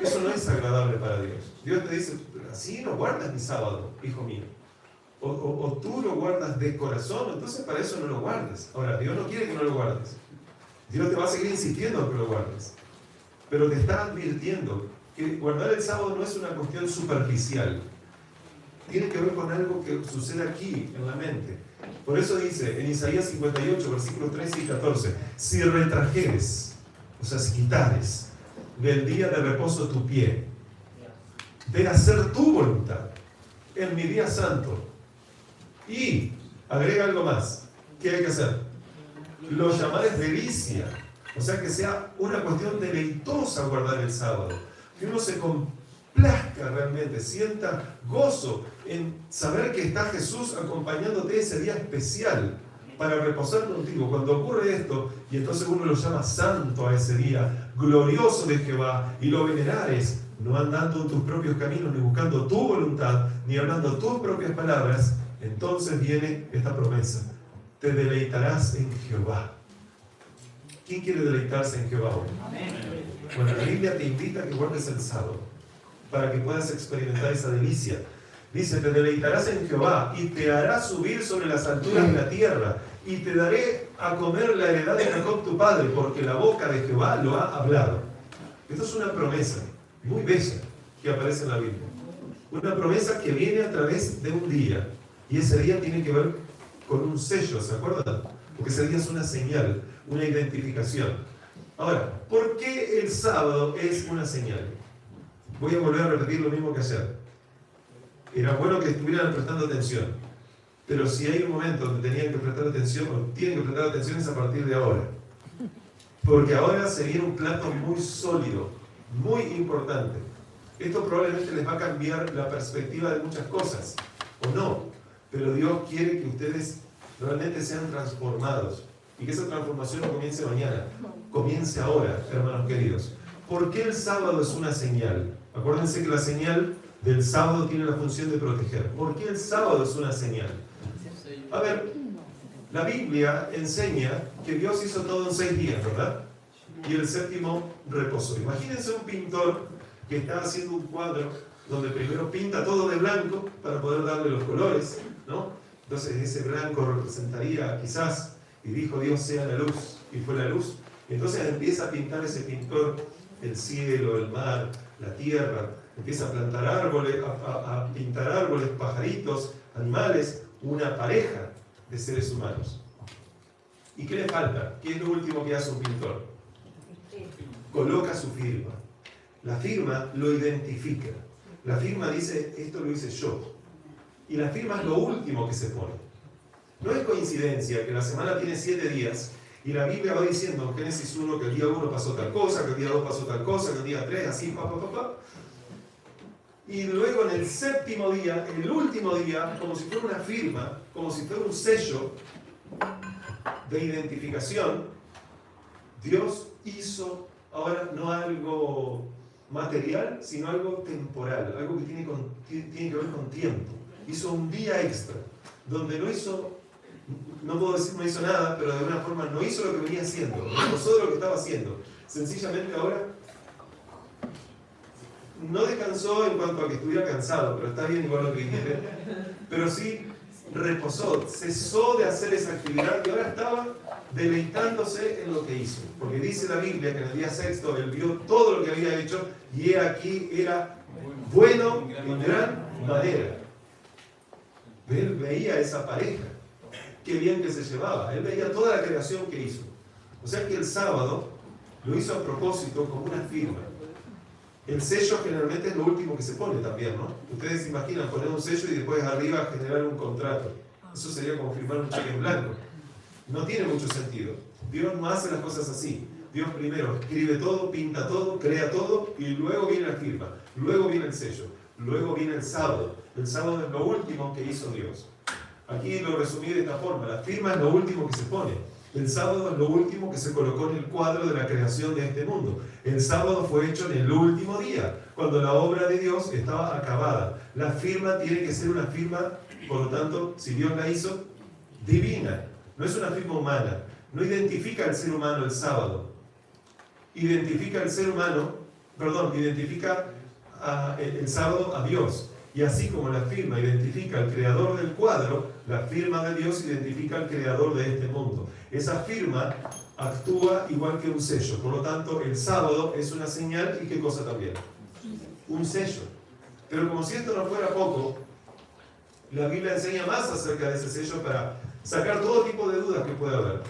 eso no es agradable para Dios. Dios te dice, así no guardas mi sábado, hijo mío. O tú lo guardas de corazón, entonces para eso no lo guardes. Ahora, Dios no quiere que no lo guardes. Dios te va a seguir insistiendo en que lo guardes. Pero te está advirtiendo que guardar el sábado no es una cuestión superficial. Tiene que ver con algo que sucede aquí, en la mente. Por eso dice en Isaías 58, versículos 13 y 14, si retrajeres, o sea, si quitares del día de reposo tu pie, de hacer tu voluntad en mi día santo, y agrega algo más, ¿qué hay que hacer? Lo llamares delicia, o sea, que sea una cuestión deleitosa guardar el sábado, que uno se complazca realmente, sienta gozo en saber que está Jesús acompañándote ese día especial para reposar contigo. Cuando ocurre esto, y entonces uno lo llama santo a ese día, glorioso de Jehová, y lo venerares, no andando en tus propios caminos, ni buscando tu voluntad, ni hablando tus propias palabras, entonces viene esta promesa: te deleitarás en Jehová. ¿Quién quiere deleitarse en Jehová hoy? Bueno, la Biblia te invita a que guardes el sábado para que puedas experimentar esa delicia. Dice, te deleitarás en Jehová y te hará subir sobre las alturas de la tierra y te daré a comer la heredad de Jacob tu padre, porque la boca de Jehová lo ha hablado. Esto es una promesa muy bella que aparece en la Biblia. Una promesa que viene a través de un día, y ese día tiene que ver con un sello, ¿se acuerdan? Porque ese día es una señal, una identificación. Ahora, ¿por qué el sábado es una señal? Voy a volver a repetir lo mismo que ayer. Era bueno que estuvieran prestando atención, pero si hay un momento donde tenían que prestar atención, o tienen que prestar atención, es a partir de ahora. Porque ahora se viene un plato muy sólido, muy importante. Esto probablemente les va a cambiar la perspectiva de muchas cosas, o no, pero Dios quiere que ustedes realmente sean transformados y que esa transformación no comience mañana, comience ahora, hermanos queridos. ¿Por qué el sábado es una señal? Acuérdense que la señal del sábado tiene la función de proteger. ¿Por qué el sábado es una señal? A ver, la Biblia enseña que Dios hizo todo en 6 días, ¿verdad? Y el séptimo reposó. Imagínense un pintor que está haciendo un cuadro donde primero pinta todo de blanco para poder darle los colores, ¿no? Entonces ese blanco representaría quizás, y dijo Dios sea la luz, y fue la luz. Entonces empieza a pintar ese pintor el cielo, el mar, la tierra, empieza a plantar árboles, a pintar árboles, pajaritos, animales, una pareja de seres humanos. ¿Y qué le falta? ¿Qué es lo último que hace un pintor? Coloca su firma. La firma lo identifica. La firma dice, esto lo hice yo. Y la firma es lo último que se pone. No es coincidencia que la semana tiene 7 días y la Biblia va diciendo en Génesis 1 que el día 1 pasó tal cosa, que el día 2 pasó tal cosa, que el día 3 así, Y luego en el séptimo día, en el último día, como si fuera una firma, como si fuera un sello de identificación, Dios hizo ahora no algo material, sino algo temporal, algo que tiene que ver con tiempo. Hizo un día extra, donde no hizo, no puedo decir no hizo nada, pero de alguna forma no hizo lo que venía haciendo, no pasó de lo que estaba haciendo. Sencillamente ahora no descansó en cuanto a que estuviera cansado, pero está bien igual lo que dijiste, pero sí reposó, cesó de hacer esa actividad y ahora estaba deleitándose en lo que hizo. Porque dice la Biblia que en el día sexto él vio todo lo que había hecho y aquí era bueno en gran manera. Él veía esa pareja, qué bien que se llevaba, él veía toda la creación que hizo. O sea que el sábado lo hizo a propósito como una firma. El sello generalmente es lo último que se pone también, ¿no? Ustedes se imaginan poner un sello y después arriba generar un contrato. Eso sería como firmar un cheque en blanco. No tiene mucho sentido. Dios no hace las cosas así. Dios primero escribe todo, pinta todo, crea todo y luego viene la firma, luego viene el sello, luego viene el sábado. El sábado es lo último que hizo Dios. Aquí lo resumí de esta forma. La firma es lo último que se pone. El sábado es lo último que se colocó en el cuadro de la creación de este mundo. El sábado fue hecho en el último día, cuando la obra de Dios estaba acabada. La firma tiene que ser una firma, por lo tanto, si Dios la hizo, divina. No es una firma humana. No identifica al ser humano el sábado. Identifica el sábado a Dios. Y así como la firma identifica al creador del cuadro, la firma de Dios identifica al creador de este mundo. Esa firma actúa igual que un sello. Por lo tanto, el sábado es una señal y ¿qué cosa también? Un sello. Pero como si esto no fuera poco, la Biblia enseña más acerca de ese sello para sacar todo tipo de dudas que pueda haber.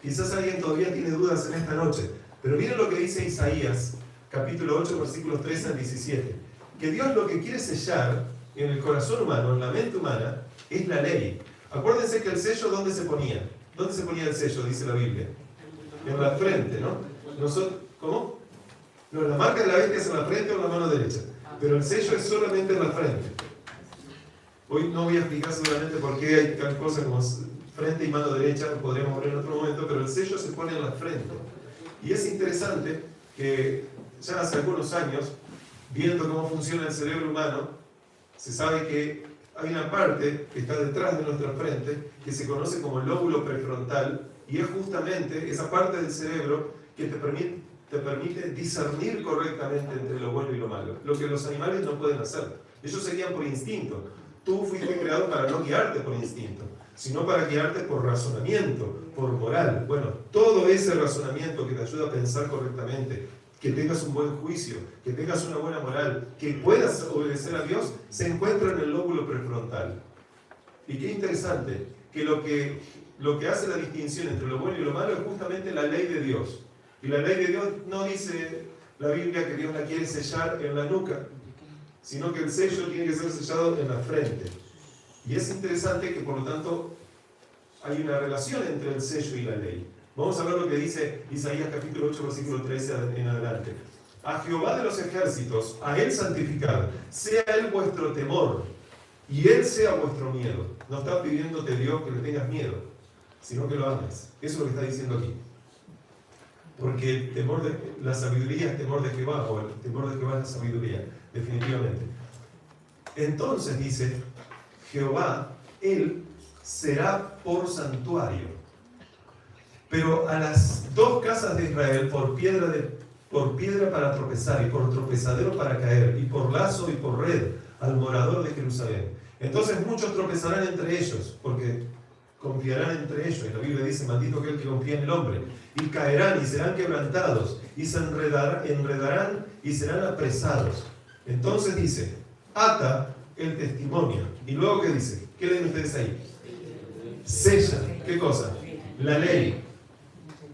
Quizás alguien todavía tiene dudas en esta noche, pero miren lo que dice Isaías, capítulo 8, versículos 13 al 17. Que Dios lo que quiere sellar en el corazón humano, en la mente humana, es la ley. Acuérdense que el sello, ¿dónde se ponía? ¿Dónde se ponía el sello? Dice la Biblia. En la frente, ¿no? ¿Cómo? No, la marca de la bestia es en la frente o en la mano derecha, pero el sello es solamente en la frente. Hoy no voy a explicar seguramente por qué hay tal cosa como frente y mano derecha, podríamos ver en otro momento, pero el sello se pone en la frente. Y es interesante que ya hace algunos años, viendo cómo funciona el cerebro humano, se sabe que hay una parte que está detrás de nuestra frente que se conoce como el lóbulo prefrontal y es justamente esa parte del cerebro que te permite discernir correctamente entre lo bueno y lo malo, lo que los animales no pueden hacer. Ellos seguían por instinto. Tú fuiste creado para no guiarte por instinto, sino para guiarte por razonamiento, por moral. Bueno, todo ese razonamiento que te ayuda a pensar correctamente, que tengas un buen juicio, que tengas una buena moral, que puedas obedecer a Dios, se encuentra en el lóbulo prefrontal. Y qué interesante, que lo que hace la distinción entre lo bueno y lo malo es justamente la ley de Dios. Y la ley de Dios no dice la Biblia que Dios la quiere sellar en la nuca, sino que el sello tiene que ser sellado en la frente. Y es interesante que por lo tanto hay una relación entre el sello y la ley. Vamos a ver lo que dice Isaías capítulo 8, versículo 13 en adelante. a Jehová de los ejércitos, a Él santificad, sea Él vuestro temor, y Él sea vuestro miedo. No está pidiéndote Dios que le tengas miedo, sino que lo ames. Eso es lo que está diciendo aquí. Porque el temor de la sabiduría es temor de Jehová, o el temor de Jehová es la sabiduría, definitivamente. Entonces dice, Jehová, Él será por santuario. Pero a las dos casas de Israel, por piedra para tropezar, y por tropezadero para caer, y por lazo y por red, al morador de Jerusalén. Entonces muchos tropezarán entre ellos, porque confiarán entre ellos. Y la Biblia dice, maldito aquel que confía en el hombre. Y caerán y serán quebrantados, y se enredarán y serán apresados. Entonces dice, ata el testimonio. Y luego, ¿qué dice? ¿Qué leen ustedes ahí? Sella, ¿qué cosa? La ley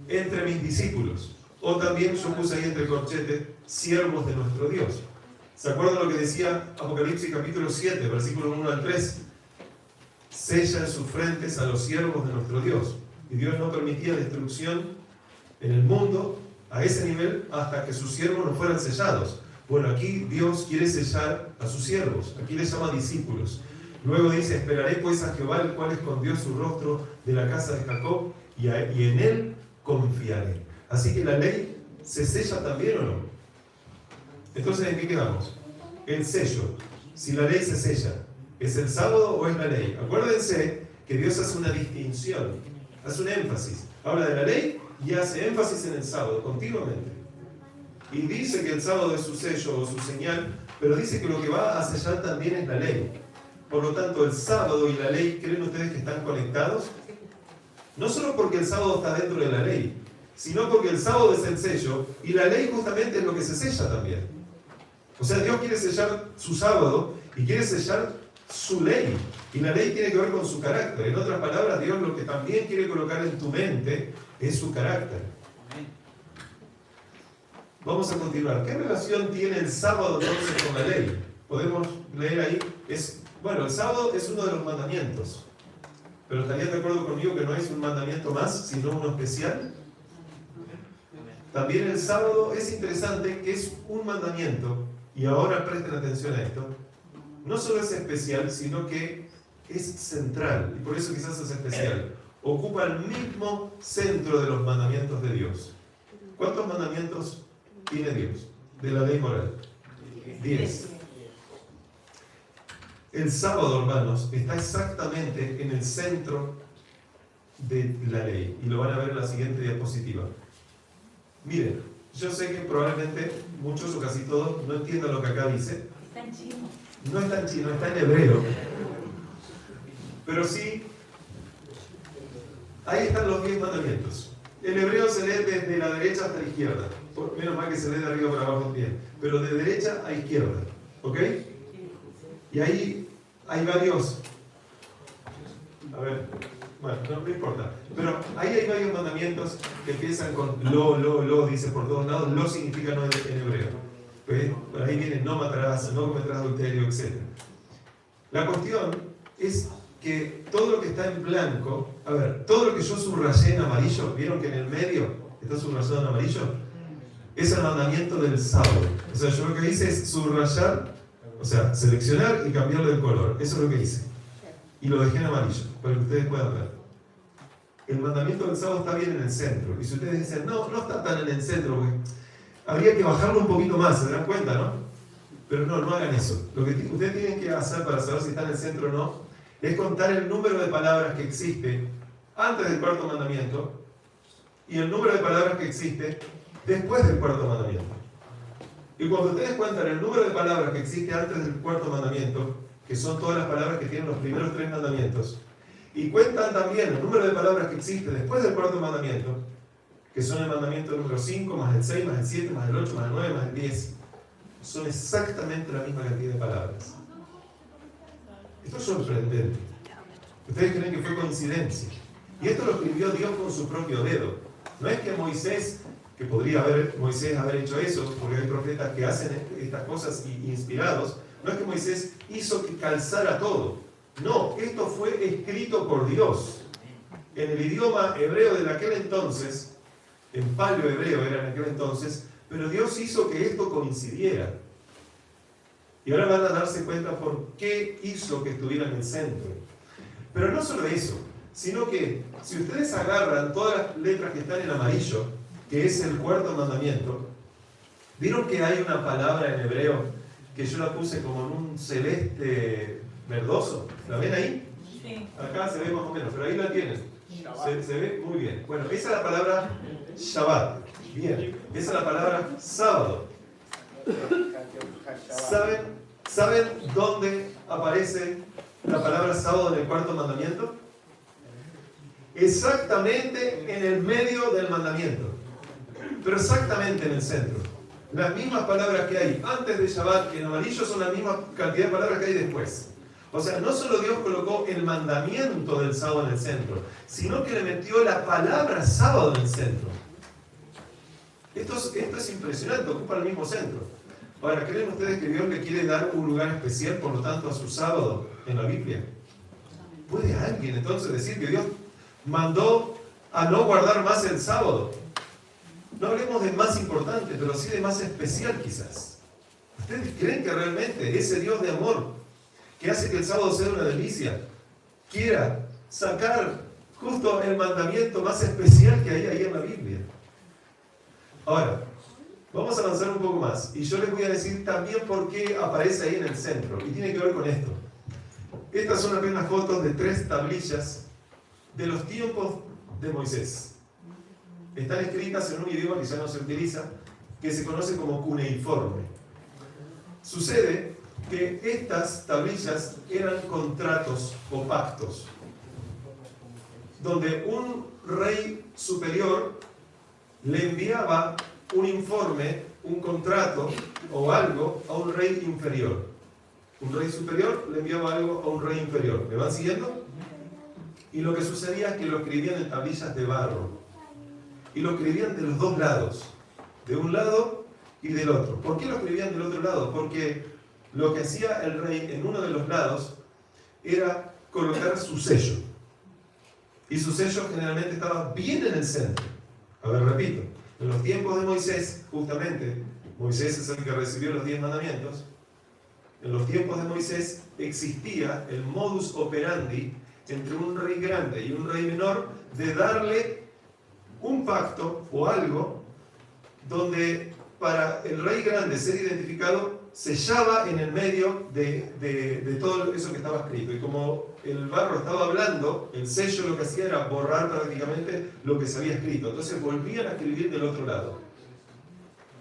entre mis discípulos. O también yo puse ahí entre corchetes, siervos de nuestro Dios. ¿Se acuerdan lo que decía Apocalipsis capítulo 7, versículos 1 al 3? Sella en sus frentes a los siervos de nuestro Dios. Y Dios no permitía destrucción en el mundo a ese nivel hasta que sus siervos no fueran sellados. Bueno, aquí Dios quiere sellar a sus siervos. Aquí les llama discípulos. Luego dice, esperaré pues a Jehová, el cual escondió su rostro de la casa de Jacob, y en él confiaré. Así que la ley se sella también, ¿o no? Entonces, ¿en qué quedamos? El sello. Si la ley se sella, ¿es el sábado o es la ley? Acuérdense que Dios hace una distinción, hace un énfasis. Habla de la ley y hace énfasis en el sábado continuamente. Y dice que el sábado es su sello o su señal, pero dice que lo que va a sellar también es la ley. Por lo tanto, el sábado y la ley, ¿creen ustedes que están conectados? No solo porque el sábado está dentro de la ley, sino porque el sábado es el sello y la ley justamente es lo que se sella también. O sea, Dios quiere sellar su sábado y quiere sellar su ley. Y la ley tiene que ver con su carácter. En otras palabras, Dios lo que también quiere colocar en tu mente es su carácter. Vamos a continuar. ¿Qué relación tiene el sábado entonces con la ley? Podemos leer ahí. Bueno, el sábado es uno de los mandamientos. Pero ¿estarían de acuerdo conmigo que no es un mandamiento más, sino uno especial? También el sábado es interesante que es un mandamiento. Y ahora presten atención a esto. No solo es especial, sino que es central. Y por eso quizás es especial. Ocupa el mismo centro de los mandamientos de Dios. ¿Cuántos mandamientos tiene Dios de la ley moral? 10. El sábado, hermanos, está exactamente en el centro de la ley. Y lo van a ver en la siguiente diapositiva. Miren, yo sé que probablemente muchos o casi todos no entiendan lo que acá dice. Está en chino. No está en chino, está en hebreo. Pero sí, ahí están los 10 mandamientos. El hebreo se lee desde la derecha hasta la izquierda. Menos mal que se lee de arriba para abajo bien. Pero de derecha a izquierda. ¿Ok? Y ahí hay varios. A ver, bueno, no importa. Pero ahí hay varios mandamientos que empiezan con lo, dice por todos lados. Lo significa no en hebreo. ¿Okay? Por ahí viene no matarás, no cometerás adulterio, etc. La cuestión es que todo lo que está en blanco, a ver, todo lo que yo subrayé en amarillo, ¿vieron que en el medio está subrayado en amarillo? Es el mandamiento del sábado. O sea, yo lo que hice es subrayar, o sea, seleccionar y cambiarlo de color. Eso es lo que hice. Y lo dejé en amarillo, para que ustedes puedan ver. El mandamiento del sábado está bien en el centro. Y si ustedes dicen, no está tan en el centro, porque habría que bajarlo un poquito más, ¿se dan cuenta, no? Pero no hagan eso. Lo que ustedes tienen que hacer para saber si está en el centro o no, es contar el número de palabras que existe antes del cuarto mandamiento y el número de palabras que existe después del cuarto mandamiento. Y cuando ustedes cuentan el número de palabras que existe antes del cuarto mandamiento, que son todas las palabras que tienen los primeros 3 mandamientos, y cuentan también el número de palabras que existe después del cuarto mandamiento, que son el mandamiento número 5, más el 6, más el 7, más el 8, más el 9, más el 10, son exactamente la misma cantidad de palabras. Esto es sorprendente. Ustedes creen que fue coincidencia. Y esto lo escribió Dios con su propio dedo. No es que Moisés, que podría Moisés haber hecho eso, porque hay profetas que hacen estas cosas inspirados, no es que Moisés hizo que calzara todo. No, esto fue escrito por Dios. En el idioma hebreo de aquel entonces, en paleohebreo era en aquel entonces, pero Dios hizo que esto coincidiera. Y ahora van a darse cuenta por qué hizo que estuviera en el centro. Pero no solo eso, sino que si ustedes agarran todas las letras que están en amarillo, que es el cuarto mandamiento, ¿vieron que hay una palabra en hebreo que yo la puse como en un celeste verdoso? ¿La ven ahí? Sí. Acá se ve más o menos, pero ahí la tienen. Se ve muy bien. Bueno, esa es la palabra Shabbat. Bien. Esa es la palabra sábado. ¿Saben dónde aparece la palabra sábado en el cuarto mandamiento? Exactamente en el medio del mandamiento. Pero exactamente en el centro. Las mismas palabras que hay antes de Shabbat en amarillo son la misma cantidad de palabras que hay después. O sea, no solo Dios colocó el mandamiento del sábado en el centro, sino que le metió la palabra sábado en el centro. Esto es impresionante, ocupa el mismo centro. Ahora, ¿creen ustedes que Dios le quiere dar un lugar especial, por lo tanto, a su sábado en la Biblia? ¿Puede alguien entonces decir que Dios mandó a no guardar más el sábado? No hablemos de más importante, pero sí de más especial quizás. ¿Ustedes creen que realmente ese Dios de amor, que hace que el sábado sea una delicia, quiera sacar justo el mandamiento más especial que hay ahí en la Biblia? Ahora, vamos a avanzar un poco más. Y yo les voy a decir también por qué aparece ahí en el centro. Y tiene que ver con esto. Estas son apenas fotos de 3 tablillas de los tiempos de Moisés. Están escritas en un idioma que ya no se utiliza, que se conoce como cuneiforme. Sucede que estas tablillas eran contratos o pactos, donde un rey superior le enviaba un informe, un contrato o algo a un rey inferior. Un rey superior le enviaba algo a un rey inferior. ¿Me van siguiendo? Y lo que sucedía es que lo escribían en tablillas de barro. Y lo escribían de los dos lados, de un lado y del otro. ¿Por qué lo escribían del otro lado? Porque lo que hacía el rey en uno de los lados era colocar su sello. Y su sello generalmente estaba bien en el centro. A ver, repito. En los tiempos de Moisés, justamente, Moisés es el que recibió los 10 mandamientos. En los tiempos de Moisés existía el modus operandi entre un rey grande y un rey menor de darle un pacto o algo donde para el rey grande ser identificado sellaba en el medio de todo eso que estaba escrito. Y como el barro estaba hablando, el sello lo que hacía era borrar prácticamente lo que se había escrito. Entonces volvían a escribir del otro lado.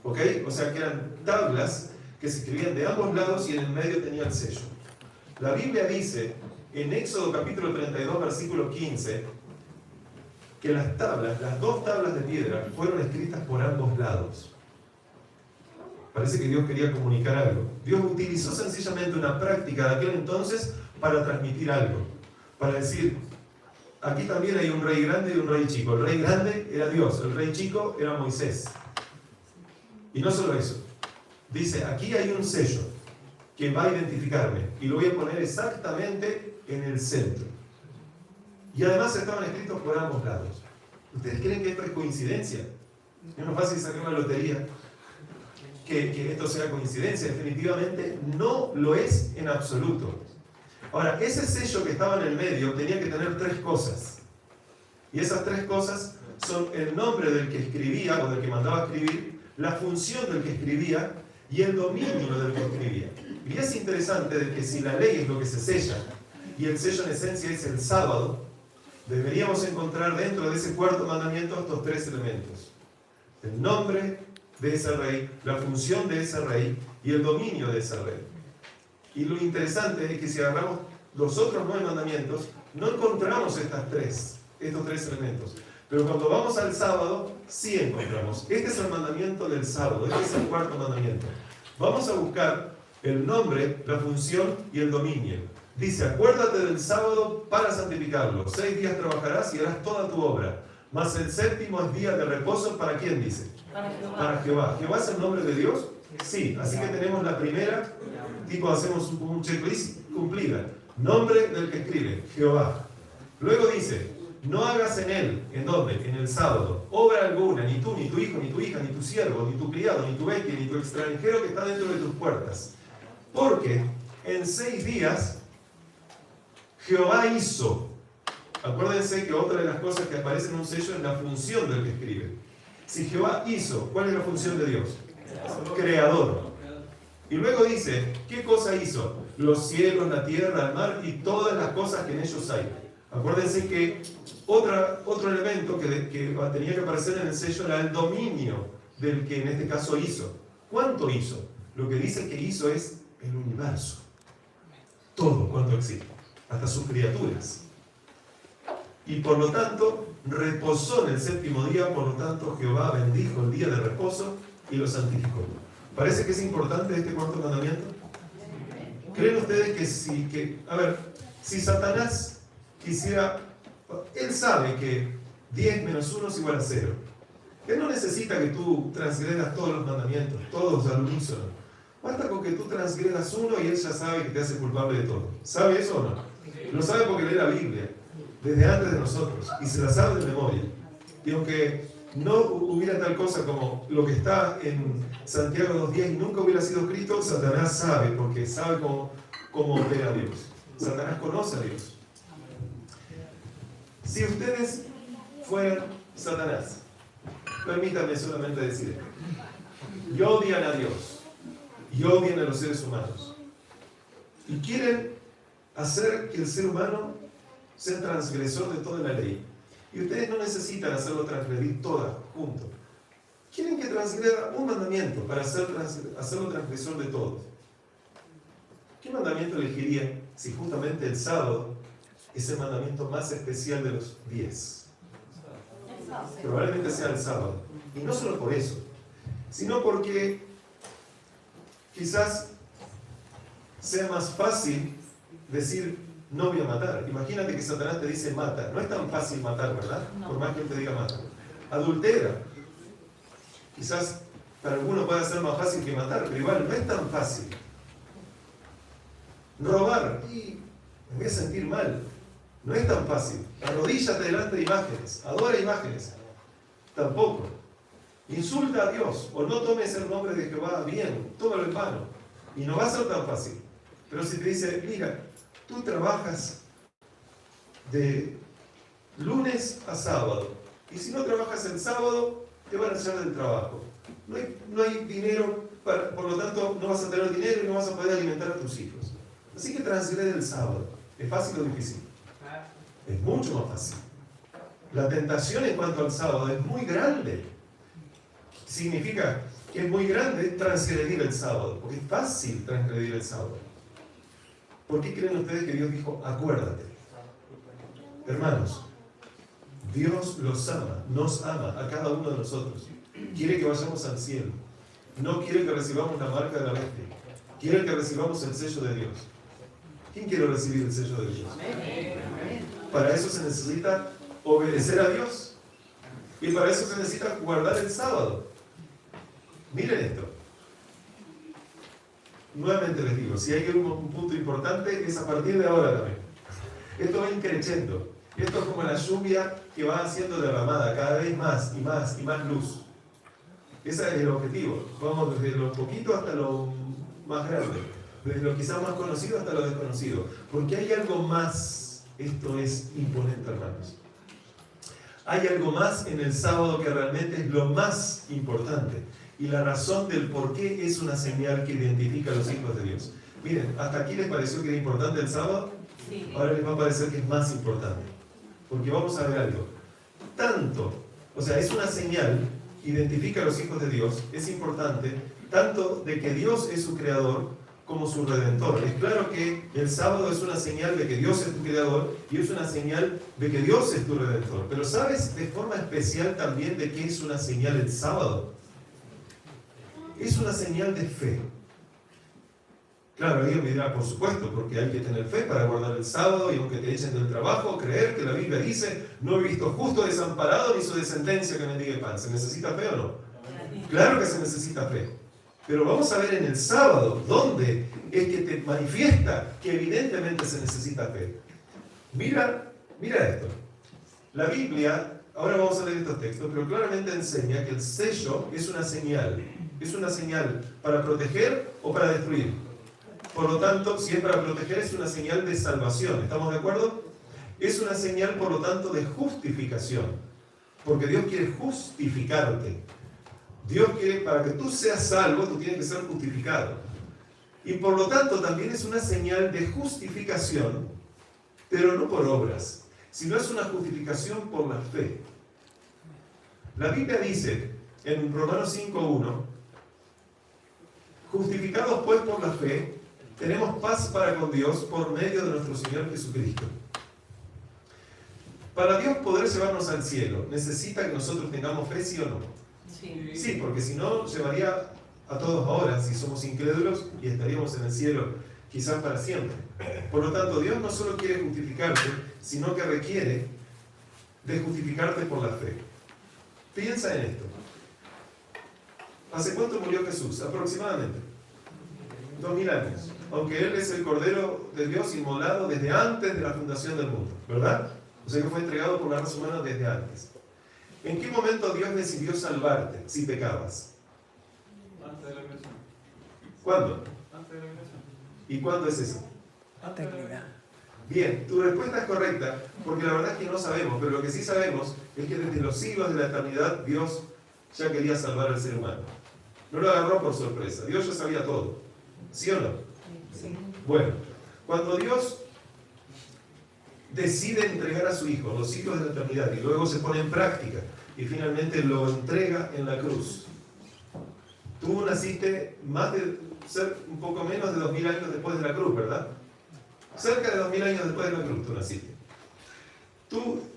¿Ok? O sea que eran tablas que se escribían de ambos lados y en el medio tenía el sello. La Biblia dice en Éxodo capítulo 32, versículo 15, que las tablas, las 2 tablas de piedra, fueron escritas por ambos lados. Parece que Dios quería comunicar algo. Dios utilizó sencillamente una práctica de aquel entonces para transmitir algo. Para decir, aquí también hay un rey grande y un rey chico. El rey grande era Dios, el rey chico era Moisés. Y no solo eso. Dice, aquí hay un sello que va a identificarme y lo voy a poner exactamente en el centro. Y además estaban escritos por ambos lados. ¿Ustedes creen que esto es coincidencia? Es más fácil sacar una lotería que esto sea coincidencia. Definitivamente no lo es en absoluto. Ahora, ese sello que estaba en el medio tenía que tener 3 cosas. Y esas 3 cosas son el nombre del que escribía o del que mandaba a escribir, la función del que escribía y el dominio del que escribía. Y es interesante de que si la ley es lo que se sella, y el sello en esencia es el sábado, deberíamos encontrar dentro de ese cuarto mandamiento estos 3 elementos. El nombre de ese rey, la función de ese rey y el dominio de ese rey. Y lo interesante es que si agarramos los otros 9 mandamientos, no encontramos estos 3 elementos. Pero cuando vamos al sábado, sí encontramos. Este es el mandamiento del sábado, este es el cuarto mandamiento. Vamos a buscar el nombre, la función y el dominio. Dice, acuérdate del sábado para santificarlo. 6 días trabajarás y harás toda tu obra. Mas el séptimo es día de reposo. ¿Para quién dice? Para Jehová. Para Jehová. ¿Jehová es el nombre de Dios? Sí. Así que tenemos la primera, tipo hacemos un checklist cumplida. Nombre del que escribe, Jehová. Luego dice, no hagas en él, ¿en dónde? En el sábado, obra alguna, ni tú, ni tu hijo, ni tu hija, ni tu siervo, ni tu criado, ni tu bestia, ni tu extranjero que está dentro de tus puertas. Porque en 6 días Jehová hizo. Acuérdense que otra de las cosas que aparece en un sello es la función del que escribe. Si Jehová hizo, ¿cuál es la función de Dios? Creador. Y luego dice, ¿qué cosa hizo? Los cielos, la tierra, el mar y todas las cosas que en ellos hay. Acuérdense que otro elemento que tenía que aparecer en el sello era el dominio del que en este caso hizo. ¿Cuánto hizo? Lo que dice que hizo es el universo. Todo cuanto existe, hasta sus criaturas. Y por lo tanto, reposó en el 7º día, por lo tanto Jehová bendijo el día de reposo y lo santificó. ¿Parece que es importante este 4º mandamiento? ¿Creen ustedes si Satanás quisiera, él sabe que 10 menos 1 es igual a 0. Él no necesita que tú transgredas todos los mandamientos, todos al unísono. Basta con que tú transgredas uno y él ya sabe que te hace culpable de todo. ¿Sabe eso o no? Lo sabe porque lee la Biblia desde antes de nosotros y se la sabe de memoria. Y aunque no hubiera tal cosa como lo que está en Santiago 2.10 y nunca hubiera sido escrito, Satanás sabe, porque sabe cómo opera Dios. Satanás conoce a Dios. Si ustedes fueran Satanás, permítanme solamente decir esto, y odian a Dios, y odian a los seres humanos, y quieren hacer que el ser humano sea transgresor de toda la ley, y ustedes no necesitan hacerlo transgredir toda junto. Quieren que transgreda un mandamiento para hacerlo transgresor de todos. ¿Qué mandamiento elegirían si justamente el sábado es el mandamiento más especial de los 10? Probablemente sea el sábado. Y no solo por eso, sino porque quizás sea más fácil decir no voy a matar. Imagínate que Satanás te dice mata. No es tan fácil matar, ¿verdad? No. Por más que él te diga mata. Adultera. Quizás para algunos pueda ser más fácil que matar, pero igual no es tan fácil. Robar. Y me voy a sentir mal. No es tan fácil. Arrodíllate delante de imágenes. Adora imágenes. Tampoco. Insulta a Dios. O no tomes el nombre de Jehová bien. Tómalo en vano. Y no va a ser tan fácil. Pero si te dice, mira, tú trabajas de lunes a sábado. Y si no trabajas el sábado, te van a echar del trabajo. No hay dinero, por lo tanto no vas a tener dinero y no vas a poder alimentar a tus hijos. Así que transgrede el sábado. ¿Es fácil o difícil? Es mucho más fácil. La tentación en cuanto al sábado es muy grande. Significa que es muy grande transgredir el sábado, porque es fácil transgredir el sábado. ¿Por qué creen ustedes que Dios dijo, acuérdate? Hermanos, Dios los ama, nos ama a cada uno de nosotros. Quiere que vayamos al cielo. No quiere que recibamos la marca de la bestia. Quiere que recibamos el sello de Dios. ¿Quién quiere recibir el sello de Dios? Para eso se necesita obedecer a Dios. Y para eso se necesita guardar el sábado. Miren esto. Nuevamente les digo, si hay un punto importante es a partir de ahora también. Esto va increciendo. Esto es como la lluvia que va siendo derramada cada vez más y más y más luz. Ese es el objetivo. Vamos desde lo poquito hasta lo más grande. Desde lo quizás más conocido hasta lo desconocido. Porque hay algo más. Esto es imponente, hermanos. Hay algo más en el sábado que realmente es lo más importante. Y la razón del por qué es una señal que identifica a los hijos de Dios. Miren, ¿hasta aquí les pareció que era importante el sábado? Sí. Ahora les va a parecer que es más importante. Porque vamos a ver algo. Es una señal, identifica a los hijos de Dios, es importante, tanto de que Dios es su creador como su redentor. Es claro que el sábado es una señal de que Dios es tu creador y es una señal de que Dios es tu redentor. Pero ¿sabes de forma especial también de qué es una señal el sábado? Es una señal de fe. Claro, alguien me dirá, por supuesto, porque hay que tener fe para guardar el sábado y aunque te echen del trabajo, creer que la Biblia dice, no he visto justo desamparado ni su descendencia que mendigue pan. ¿Se necesita fe o no? Claro que se necesita fe. Pero vamos a ver en el sábado, ¿dónde es que te manifiesta que evidentemente se necesita fe? Mira esto. La Biblia, ahora vamos a leer estos textos, pero claramente enseña que el sello es una señal. Es una señal para proteger o para destruir. Por lo tanto, si es para proteger, es una señal de salvación. ¿Estamos de acuerdo? Es una señal, por lo tanto, de justificación. Porque Dios quiere justificarte. Dios quiere, para que tú seas salvo, tú tienes que ser justificado. Y por lo tanto, también es una señal de justificación, pero no por obras, sino es una justificación por la fe. La Biblia dice en Romanos 5:1, justificados pues por la fe, tenemos paz para con Dios por medio de nuestro Señor Jesucristo. Para Dios poder llevarnos al cielo, ¿necesita que nosotros tengamos fe, sí o no? Sí. Sí, porque si no, llevaría a todos ahora, si somos incrédulos, y estaríamos en el cielo quizás para siempre. Por lo tanto, Dios no solo quiere justificarte, sino que requiere de justificarte por la fe. Piensa en esto. ¿Hace cuánto murió Jesús? Aproximadamente 2000 años. Aunque Él es el Cordero de Dios inmolado desde antes de la fundación del mundo, ¿verdad? O sea que fue entregado por la raza humana desde antes. ¿En qué momento Dios decidió salvarte si pecabas? Antes de la creación. ¿Cuándo? Antes de la creación. ¿Y cuándo es eso? Antes de la creación. Bien, tu respuesta es correcta, porque la verdad es que no sabemos, pero lo que sí sabemos es que desde los siglos de la eternidad Dios ya quería salvar al ser humano. No lo agarró por sorpresa, Dios ya sabía todo. ¿Sí o no? Sí. Bueno, cuando Dios decide entregar a su Hijo los siglos de la eternidad y luego se pone en práctica y finalmente lo entrega en la cruz. Tú naciste un poco menos de 2000 años después de la cruz, ¿verdad? Cerca de 2000 años después de la cruz tú naciste.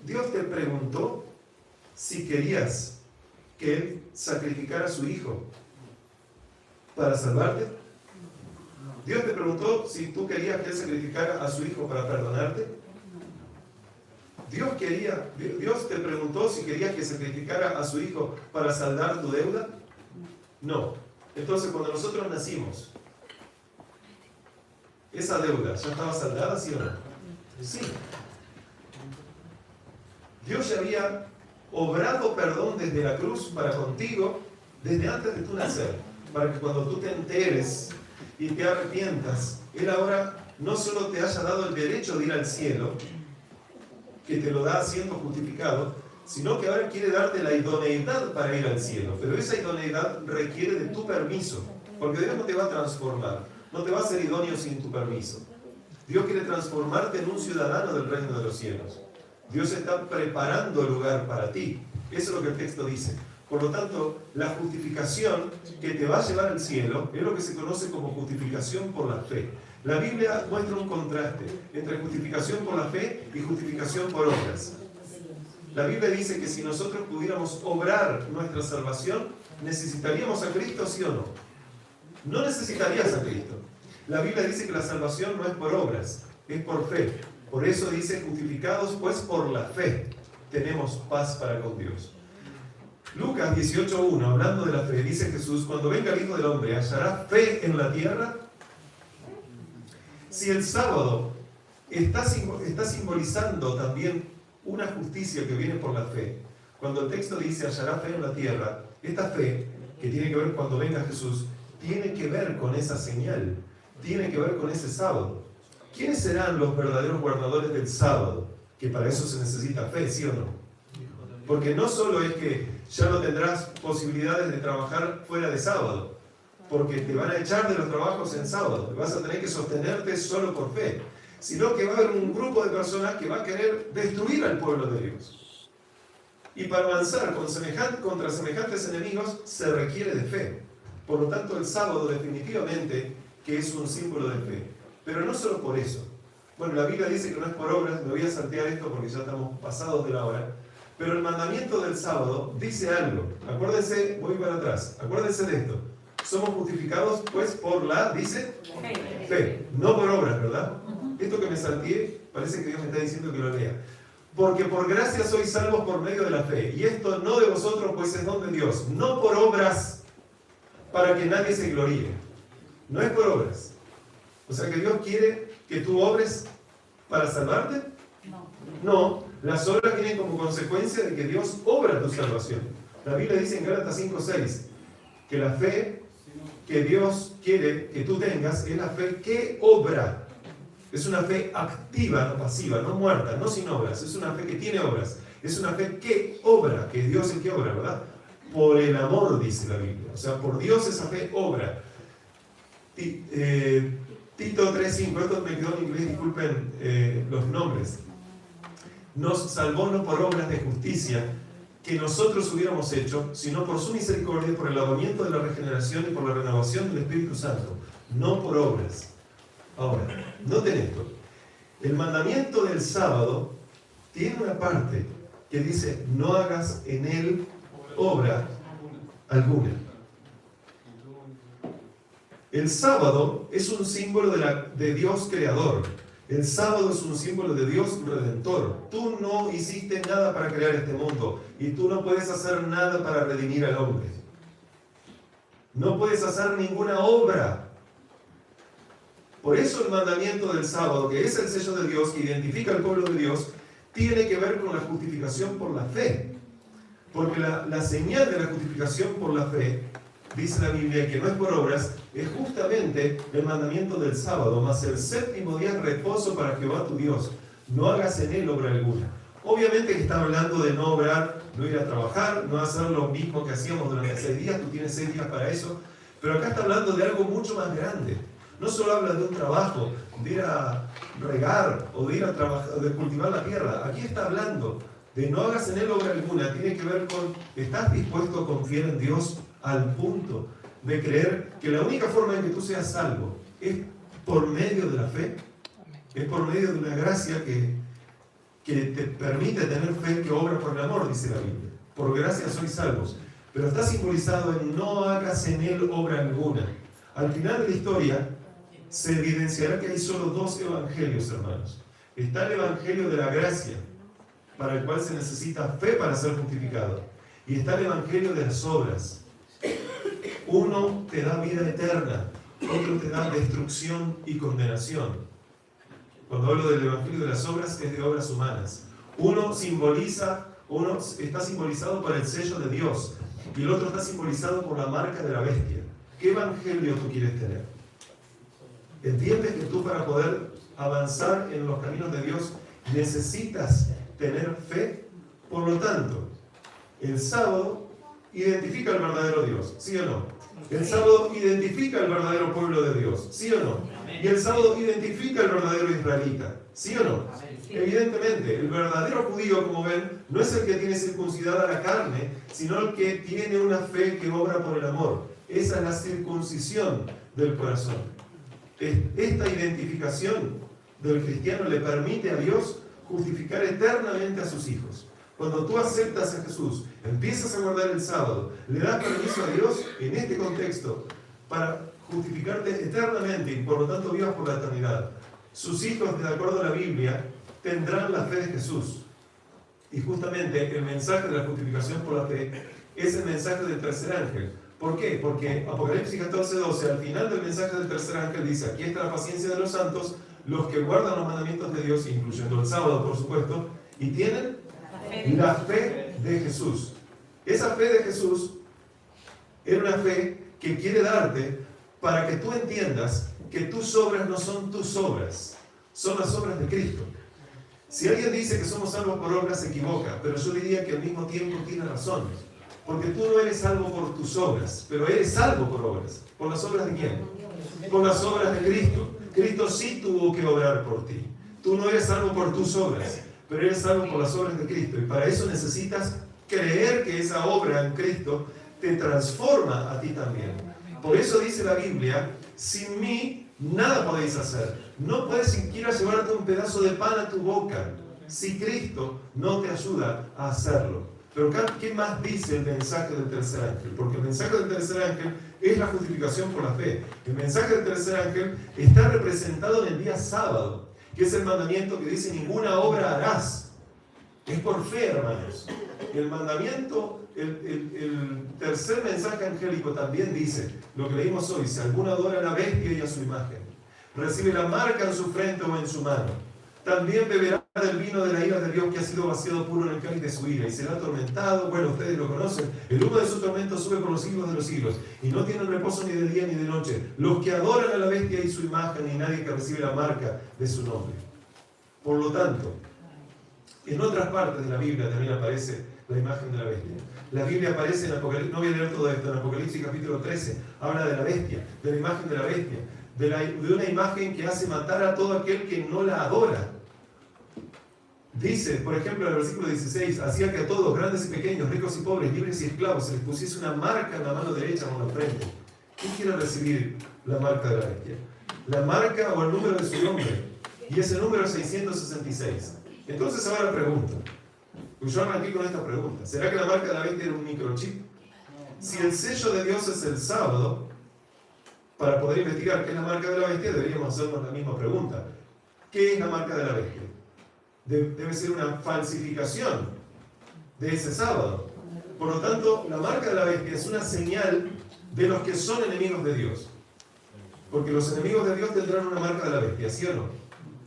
Dios te preguntó si querías que Él sacrificara a su Hijo para salvarte. Dios te preguntó si tú querías que Él sacrificara a su Hijo para perdonarte. Dios te preguntó si querías que sacrificara a su Hijo para saldar tu deuda. No. Entonces, cuando nosotros nacimos, ¿esa deuda ya estaba saldada, sí o no? Sí. Dios ya había obrado perdón desde la cruz para contigo desde antes de tu nacer, para que cuando tú te enteres y te arrepientas, Él ahora no solo te haya dado el derecho de ir al cielo, que te lo da siendo justificado, sino que ahora quiere darte la idoneidad para ir al cielo. Pero esa idoneidad requiere de tu permiso, porque Dios no te va a transformar, no te va a hacer idóneo sin tu permiso. Dios quiere transformarte en un ciudadano del reino de los cielos. Dios está preparando el lugar para ti. Eso es lo que el texto dice. Por lo tanto, la justificación que te va a llevar al cielo es lo que se conoce como justificación por la fe. La Biblia muestra un contraste entre justificación por la fe y justificación por obras. La Biblia dice que si nosotros pudiéramos obrar nuestra salvación, ¿necesitaríamos a Cristo, sí o no? No necesitarías a Cristo. La Biblia dice que la salvación no es por obras, es por fe. Por eso dice, justificados pues por la fe, tenemos paz para con Dios. Lucas 18:1, hablando de la fe, dice Jesús, cuando venga el Hijo del Hombre, ¿hallará fe en la tierra? Si el sábado está simbolizando también una justicia que viene por la fe, cuando el texto dice hallará fe en la tierra, esta fe, que tiene que ver cuando venga Jesús, tiene que ver con esa señal, tiene que ver con ese sábado. ¿Quiénes serán los verdaderos guardadores del sábado? Que para eso se necesita fe, ¿sí o no? Porque no solo es que ya no tendrás posibilidades de trabajar fuera de sábado, porque te van a echar de los trabajos en sábado, vas a tener que sostenerte solo por fe, sino que va a haber un grupo de personas que va a querer destruir al pueblo de Dios. Y para avanzar contra semejantes enemigos se requiere de fe. Por lo tanto, el sábado definitivamente que es un símbolo de fe. Pero no solo por eso. Bueno, la Biblia dice que no es por obras, me voy a saltear esto porque ya estamos pasados de la hora. Pero el mandamiento del sábado dice algo. Acuérdense, voy para atrás, acuérdense de esto. Somos justificados pues por la, dice, fe, no por obras, ¿verdad? Esto que me salteé, parece que Dios me está diciendo que lo lea. Porque por gracia sois salvos por medio de la fe. Y esto no de vosotros, pues es don de Dios. No por obras, para que nadie se gloríe. No es por obras. O sea que Dios quiere que tú obres para salvarte. No, Las obras vienen como consecuencia de que Dios obra tu salvación. La Biblia dice en Gálatas 5:6 que la fe que Dios quiere que tú tengas es la fe que obra. Es una fe activa, no pasiva, no muerta, no sin obras. Es una fe que tiene obras. Es una fe que obra, que Dios es el que obra, ¿verdad? Por el amor, dice la Biblia. O sea, por Dios esa fe obra. Tito 3:5, esto me quedó en inglés, disculpen los nombres. Nos salvó no por obras de justicia que nosotros hubiéramos hecho, sino por su misericordia, por el lavamiento de la regeneración y por la renovación del Espíritu Santo, no por obras. Ahora, noten esto. El mandamiento del sábado tiene una parte que dice, no hagas en él obra alguna. El sábado es un símbolo de Dios creador. El sábado es un símbolo de Dios redentor. Tú no hiciste nada para crear este mundo y tú no puedes hacer nada para redimir al hombre. No puedes hacer ninguna obra. Por eso el mandamiento del sábado, que es el sello de Dios, que identifica al pueblo de Dios, tiene que ver con la justificación por la fe. Porque la señal de la justificación por la fe, dice la Biblia, que no es por obras, es justamente el mandamiento del sábado, más el séptimo día es reposo para Jehová tu Dios. No hagas en él obra alguna. Obviamente que está hablando de no obrar, no ir a trabajar, no hacer lo mismo que hacíamos durante 6 días, tú tienes 6 días para eso, pero acá está hablando de algo mucho más grande. No solo habla de un trabajo, de ir a regar o de ir a trabajar, de cultivar la tierra. Aquí está hablando de no hagas en él obra alguna. Tiene que ver con, ¿estás dispuesto a confiar en Dios al punto de creer que la única forma en que tú seas salvo es por medio de la fe? Es por medio de una gracia que te permite tener fe que obra por el amor, dice la Biblia. Por gracia sois salvos. Pero está simbolizado en no hagas en él obra alguna. Al final de la historia se evidenciará que hay solo 2 evangelios, hermanos. Está el evangelio de la gracia, para el cual se necesita fe para ser justificado. Y está el evangelio de las obras. Uno te da vida eterna, otro te da destrucción y condenación. Cuando hablo del evangelio de las obras, es de obras humanas. Uno está simbolizado por el sello de Dios y el otro está simbolizado por la marca de la bestia. ¿Qué evangelio tú quieres tener? ¿Entiendes que tú, para poder avanzar en los caminos de Dios, necesitas tener fe? Por lo tanto, el sábado identifica al verdadero Dios, ¿sí o no? El sábado identifica al verdadero pueblo de Dios, ¿sí o no? Y el sábado identifica al verdadero israelita, ¿sí o no? Evidentemente, el verdadero judío, como ven, no es el que tiene circuncidada la carne, sino el que tiene una fe que obra por el amor. Esa es la circuncisión del corazón. Esta identificación del cristiano le permite a Dios justificar eternamente a sus hijos. Cuando tú aceptas a Jesús, empiezas a guardar el sábado, le das permiso a Dios en este contexto para justificarte eternamente y por lo tanto vivas por la eternidad. Sus hijos, de acuerdo a la Biblia, tendrán la fe de Jesús. Y justamente el mensaje de la justificación por la fe es el mensaje del tercer ángel. ¿Por qué? Porque Apocalipsis 14:12, al final del mensaje del tercer ángel, dice: aquí está la paciencia de los santos, los que guardan los mandamientos de Dios, incluyendo el sábado, por supuesto, y tienen la fe de Jesús. Esa fe de Jesús era una fe que quiere darte para que tú entiendas que tus obras no son tus obras, son las obras de Cristo. Si alguien dice que somos salvos por obras, se equivoca, pero yo diría que al mismo tiempo tiene razón. Porque tú no eres salvo por tus obras, pero eres salvo por obras. ¿Por las obras de quién? Por las obras de Cristo. Cristo sí tuvo que obrar por ti. Tú no eres salvo por tus obras, pero eres salvo por las obras de Cristo. Y para eso necesitas creer que esa obra en Cristo te transforma a ti también. Por eso dice la Biblia: sin mí nada podéis hacer. No puedes siquiera llevarte un pedazo de pan a tu boca si Cristo no te ayuda a hacerlo. Pero ¿qué más dice el mensaje del tercer ángel? Porque el mensaje del tercer ángel es la justificación por la fe. El mensaje del tercer ángel está representado en el día sábado, que es el mandamiento que dice: ninguna obra harás. Es por fe, hermanos. El mandamiento, el tercer mensaje angélico también dice lo que leímos hoy: si alguno adora a la bestia y a su imagen, recibe la marca en su frente o en su mano, también beberá del vino de la ira de Dios que ha sido vaciado puro en el cáliz de su ira y será atormentado. Bueno, ustedes lo conocen. El humo de su tormento sube por los siglos de los siglos y no tienen reposo ni de día ni de noche. Los que adoran a la bestia y su imagen y nadie que recibe la marca de su nombre. Por lo tanto, en otras partes de la Biblia también aparece la imagen de la bestia. La Biblia aparece en Apocalipsis, no voy a leer todo esto, en Apocalipsis capítulo 13, habla de la bestia, de la imagen de la bestia, de una imagen que hace matar a todo aquel que no la adora. Dice, por ejemplo, en el versículo 16, hacía que a todos, grandes y pequeños, ricos y pobres, libres y esclavos, se les pusiese una marca en la mano derecha o en la frente. ¿Quién quiere recibir la marca de la bestia? La marca o el número de su nombre. Y ese número es 666. Entonces ahora la pregunta. Pues yo arranqué con esta pregunta. ¿Será que la marca de la bestia era un microchip? Si el sello de Dios es el sábado, para poder investigar qué es la marca de la bestia, deberíamos hacernos la misma pregunta. ¿Qué es la marca de la bestia? Debe ser una falsificación de ese sábado. Por lo tanto, la marca de la bestia es una señal de los que son enemigos de Dios. Porque los enemigos de Dios tendrán una marca de la bestia, ¿sí o no?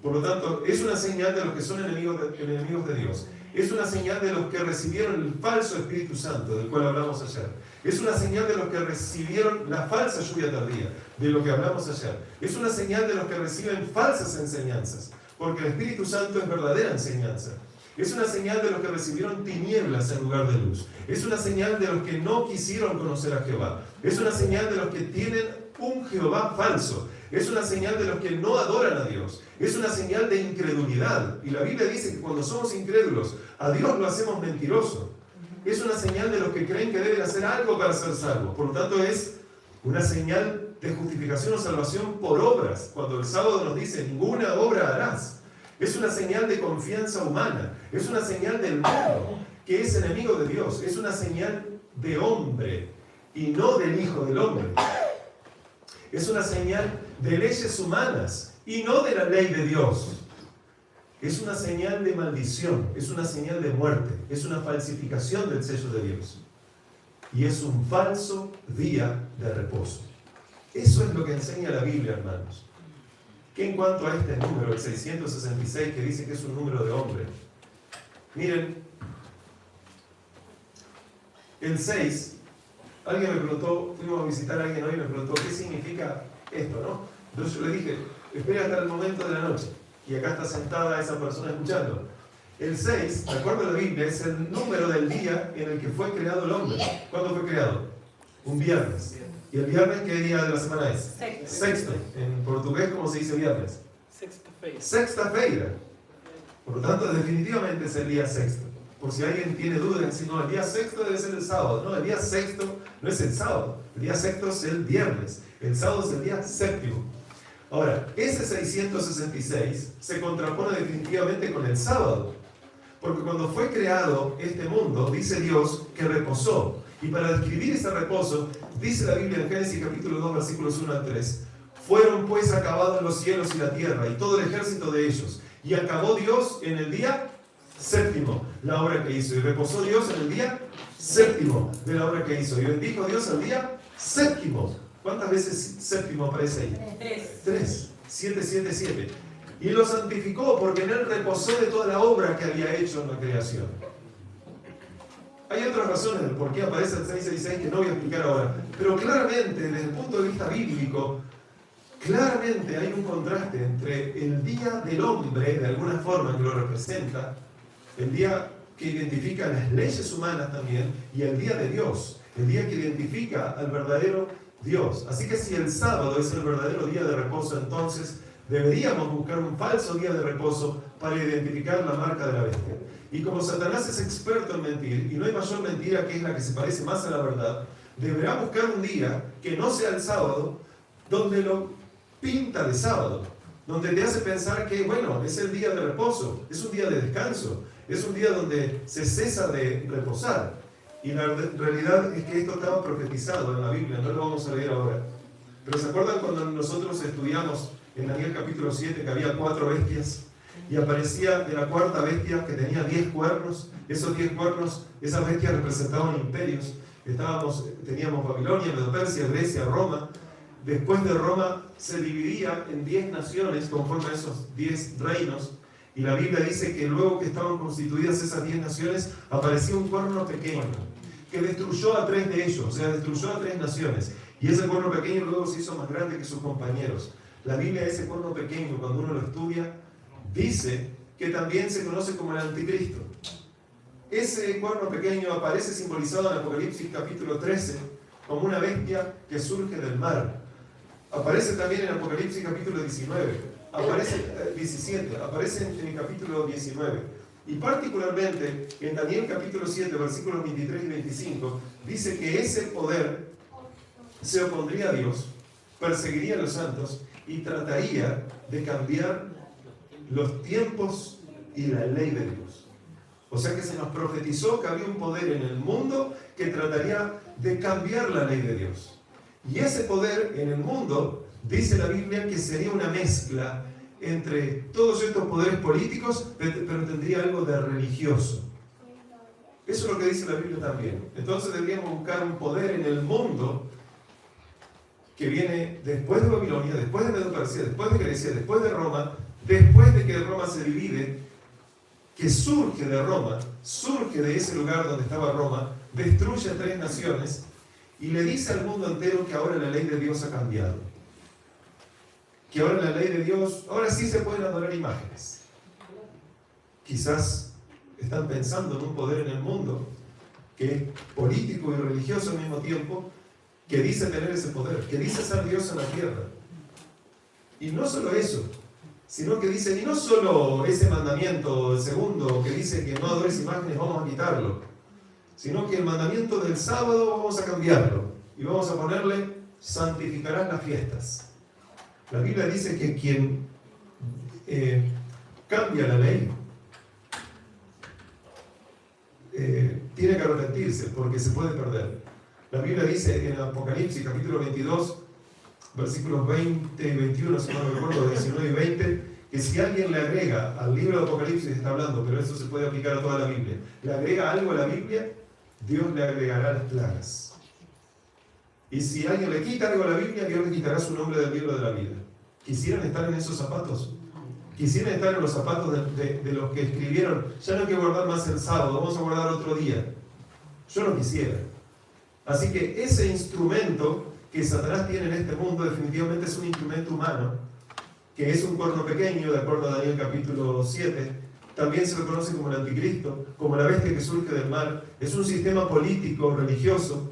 Por lo tanto, es una señal de los que son enemigos de Dios. Es una señal de los que recibieron el falso Espíritu Santo, del cual hablamos ayer. Es una señal de los que recibieron la falsa lluvia tardía, de lo que hablamos ayer. Es una señal de los que reciben falsas enseñanzas, porque el Espíritu Santo es verdadera enseñanza. Es una señal de los que recibieron tinieblas en lugar de luz. Es una señal de los que no quisieron conocer a Jehová. Es una señal de los que tienen un Jehová falso. Es una señal de los que no adoran a Dios. Es una señal de incredulidad. Y la Biblia dice que cuando somos incrédulos, a Dios lo hacemos mentiroso. Es una señal de los que creen que deben hacer algo para ser salvos. Por lo tanto, es una señal de justificación o salvación por obras. Cuando el sábado nos dice, ninguna obra harás. Es una señal de confianza humana. Es una señal del mundo, que es enemigo de Dios. Es una señal de hombre y no del Hijo del Hombre. Es una señal de leyes humanas y no de la ley de Dios. Es una señal de maldición, es una señal de muerte, es una falsificación del sello de Dios. Y es un falso día de reposo. Eso es lo que enseña la Biblia, hermanos. Que en cuanto a este número, el 666, que dice que es un número de hombre, miren, el 6, alguien me preguntó, fuimos a visitar a alguien hoy y me preguntó qué significa esto, ¿no? Entonces yo le dije, espera hasta el momento de la noche. Y acá está sentada esa persona escuchando. El 6, de acuerdo a la Biblia, es el número del día en el que fue creado el hombre. ¿Cuándo fue creado? Un viernes. ¿Y el viernes qué día de la semana es? Sexto. En portugués, ¿cómo se dice viernes? Sexta-feira. Sexta-feira. Por lo tanto, definitivamente es el día sexto. Por si alguien tiene dudas, si no, el día sexto debe ser el sábado. No, el día sexto no es el sábado. El día sexto es el viernes. El sábado es el día séptimo. Ahora, ese 666 se contrapone definitivamente con el sábado. Porque cuando fue creado este mundo, dice Dios que reposó. Y para describir ese reposo, dice la Biblia en Génesis capítulo 2, versículos 1 al 3, fueron pues acabados los cielos y la tierra y todo el ejército de ellos. Y acabó Dios en el día séptimo la obra que hizo. Y reposó Dios en el día séptimo de la obra que hizo. Y bendijo Dios al día séptimo. ¿Cuántas veces séptimo aparece ahí? 3. 7, 7, 7. Y lo santificó porque en él reposó de toda la obra que había hecho en la creación. Hay otras razones del por qué aparece el 666 que no voy a explicar ahora. Pero claramente, desde el punto de vista bíblico, claramente hay un contraste entre el día del hombre, de alguna forma que lo representa, el día que identifica las leyes humanas también, y el día de Dios, el día que identifica al verdadero Dios. Así que si el sábado es el verdadero día de reposo, entonces deberíamos buscar un falso día de reposo para identificar la marca de la bestia. Y como Satanás es experto en mentir, y no hay mayor mentira que es la que se parece más a la verdad, deberá buscar un día que no sea el sábado, donde lo pinta de sábado, donde te hace pensar que, bueno, es el día de reposo, es un día de descanso, es un día donde se cesa de reposar. Y la realidad es que esto estaba profetizado en la Biblia, no lo vamos a leer ahora. Pero ¿se acuerdan cuando nosotros estudiamos en Daniel capítulo 7 que había 4 bestias? Y aparecía de la cuarta bestia que tenía 10 cuernos. Esos 10 cuernos, esas bestias representaban imperios. Teníamos Babilonia, Medo-Persia, Grecia, Roma. Después de Roma se dividía en 10 naciones conforme a esos 10 reinos. Y la Biblia dice que luego que estaban constituidas esas 10 naciones, apareció un cuerno pequeño que destruyó a 3 de ellos, o sea, destruyó a 3 naciones. Y ese cuerno pequeño luego se hizo más grande que sus compañeros. La Biblia, ese cuerno pequeño, cuando uno lo estudia, dice que también se conoce como el anticristo. Ese cuerno pequeño aparece simbolizado en Apocalipsis capítulo 13 como una bestia que surge del mar. Aparece también en Apocalipsis capítulo 17, aparece en el capítulo 19. Y particularmente en Daniel capítulo 7, versículos 23 y 25, dice que ese poder se opondría a Dios, perseguiría a los santos y trataría de cambiar los tiempos y la ley de Dios. O sea que se nos profetizó que había un poder en el mundo que trataría de cambiar la ley de Dios. Y ese poder en el mundo, dice la Biblia, que sería una mezcla entre todos estos poderes políticos, pero tendría algo de religioso. Eso es lo que dice la Biblia también. Entonces deberíamos buscar un poder en el mundo que viene después de Babilonia, después de Medo-Persia, después de Grecia, después de Roma, después de que Roma se divide, que surge de Roma, surge de ese lugar donde estaba Roma, destruye a 3 naciones y le dice al mundo entero que ahora la ley de Dios ha cambiado. Que ahora la ley de Dios, ahora sí se pueden adorar imágenes. Quizás están pensando en un poder en el mundo que es político y religioso al mismo tiempo, que dice tener ese poder, que dice ser Dios en la tierra. Y no solo eso, sino que dice, y no solo ese mandamiento, el segundo, que dice que no adores imágenes, vamos a quitarlo, sino que el mandamiento del sábado vamos a cambiarlo y vamos a ponerle, santificarás las fiestas. La Biblia dice que quien cambia la ley tiene que arrepentirse porque se puede perder. La Biblia dice en Apocalipsis capítulo 22, versículos 20 y 21, si no me recuerdo, 19 y 20, que si alguien le agrega al libro de Apocalipsis, está hablando, pero eso se puede aplicar a toda la Biblia, le agrega algo a la Biblia, Dios le agregará las plagas. Y si alguien le quita algo a la Biblia, Dios le quitará su nombre del libro de la vida. ¿Quisieran estar en esos zapatos? ¿Quisieran estar en los zapatos de los que escribieron, ya no hay que guardar más el sábado, vamos a guardar otro día? Yo no quisiera. Así que ese instrumento que Satanás tiene en este mundo definitivamente es un instrumento humano, que es un cuerno pequeño, de acuerdo a Daniel capítulo 7. También se lo conoce como el anticristo, como la bestia que surge del mar. Es un sistema político, religioso,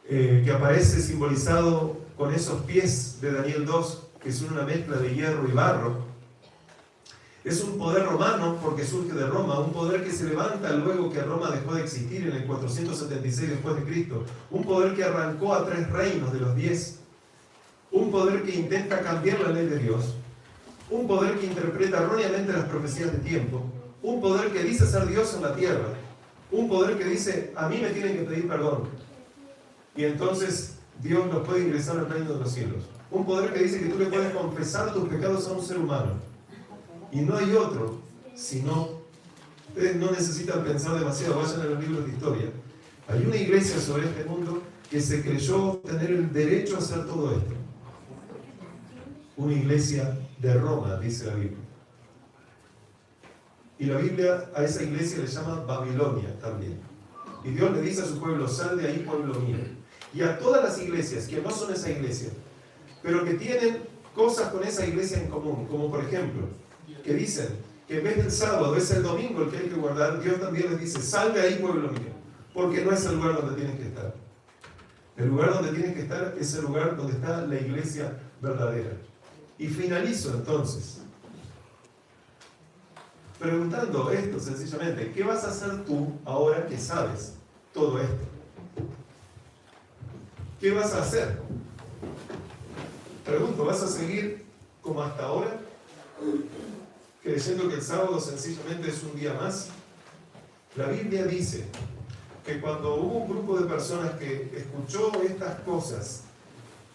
que aparece simbolizado con esos pies de Daniel 2, que son una mezcla de hierro y barro. Es un poder romano porque surge de Roma, un poder que se levanta luego que Roma dejó de existir en el 476 después de Cristo, un poder que arrancó a 3 reinos de los 10, un poder que intenta cambiar la ley de Dios, un poder que interpreta erróneamente las profecías de tiempo, un poder que dice ser Dios en la tierra, un poder que dice, a mí me tienen que pedir perdón, y entonces Dios los puede ingresar al reino de los cielos. Un poder que dice que tú le puedes confesar tus pecados a un ser humano. Y no hay otro, sino, ustedes no necesitan pensar demasiado, vayan a los libros de historia. Hay una iglesia sobre este mundo que se creyó tener el derecho a hacer todo esto. Una iglesia de Roma, dice la Biblia. Y la Biblia a esa iglesia le llama Babilonia también. Y Dios le dice a su pueblo, sal de ahí, pueblo mío. Y a todas las iglesias que no son esa iglesia, pero que tienen cosas con esa iglesia en común, como por ejemplo, que dicen que en vez del sábado es el domingo el que hay que guardar, Dios también les dice, sal de ahí, pueblo mío, porque no es el lugar donde tienes que estar. El lugar donde tienes que estar es el lugar donde está la iglesia verdadera. Y finalizo entonces preguntando esto sencillamente, ¿qué vas a hacer tú ahora que sabes todo esto? ¿Qué vas a hacer? Pregunto, ¿vas a seguir como hasta ahora? Creyendo que el sábado sencillamente es un día más. La Biblia dice que cuando hubo un grupo de personas que escuchó estas cosas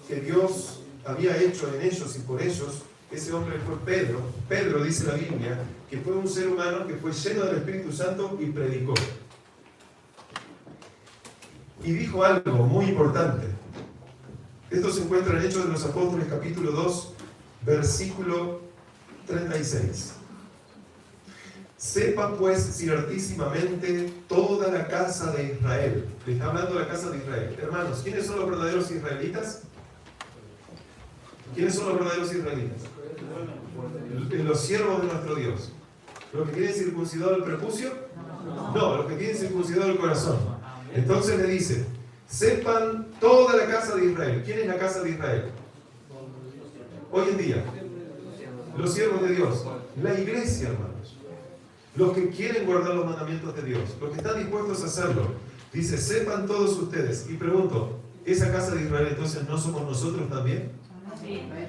que Dios había hecho en ellos y por ellos, ese hombre fue Pedro. Pedro, dice la Biblia, que fue un ser humano que fue lleno del Espíritu Santo y predicó. Y dijo algo muy importante. Esto se encuentra en Hechos de los Apóstoles, capítulo 2, versículo 36. Sepa pues ciertísimamente toda la casa de Israel. Le está hablando la casa de Israel. Hermanos, ¿quiénes son los verdaderos israelitas? ¿Quiénes son los verdaderos israelitas? Los siervos de nuestro Dios. ¿Los que tienen circuncidado el prepucio? No, los que tienen circuncidado el corazón. Entonces le dice, sepan toda la casa de Israel. ¿Quién es la casa de Israel? Hoy en día, los siervos de Dios, la iglesia, hermanos, los que quieren guardar los mandamientos de Dios, los que están dispuestos a hacerlo. Dice, sepan todos ustedes. Y pregunto, ¿esa casa de Israel entonces no somos nosotros también?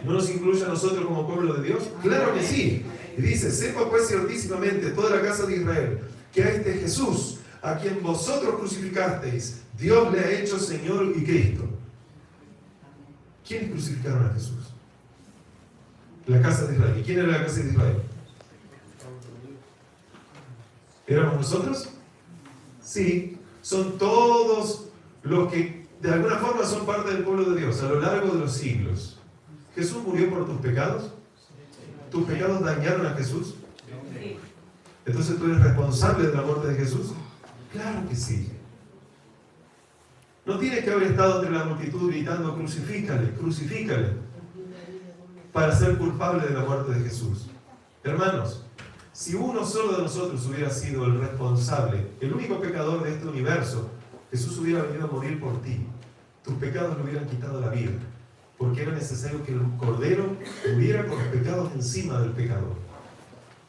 ¿No nos incluye a nosotros como pueblo de Dios? Claro que sí. Y dice, sepa pues ciertísimamente toda la casa de Israel, que a este Jesús, a quien vosotros crucificasteis, Dios le ha hecho Señor y Cristo. ¿Quiénes crucificaron a Jesús? La casa de Israel. ¿Y quién era la casa de Israel? ¿Éramos nosotros? Sí, son todos los que de alguna forma son parte del pueblo de Dios a lo largo de los siglos. ¿Jesús murió por tus pecados? ¿Tus pecados dañaron a Jesús? ¿Entonces tú eres responsable de la muerte de Jesús? Claro que sí. No tienes que haber estado entre la multitud gritando, crucifícale, crucifícale, para ser culpable de la muerte de Jesús. Hermanos, si uno solo de nosotros hubiera sido el responsable, el único pecador de este universo, Jesús hubiera venido a morir por ti. Tus pecados le hubieran quitado la vida, porque era necesario que el Cordero muriera con los pecados encima del pecador.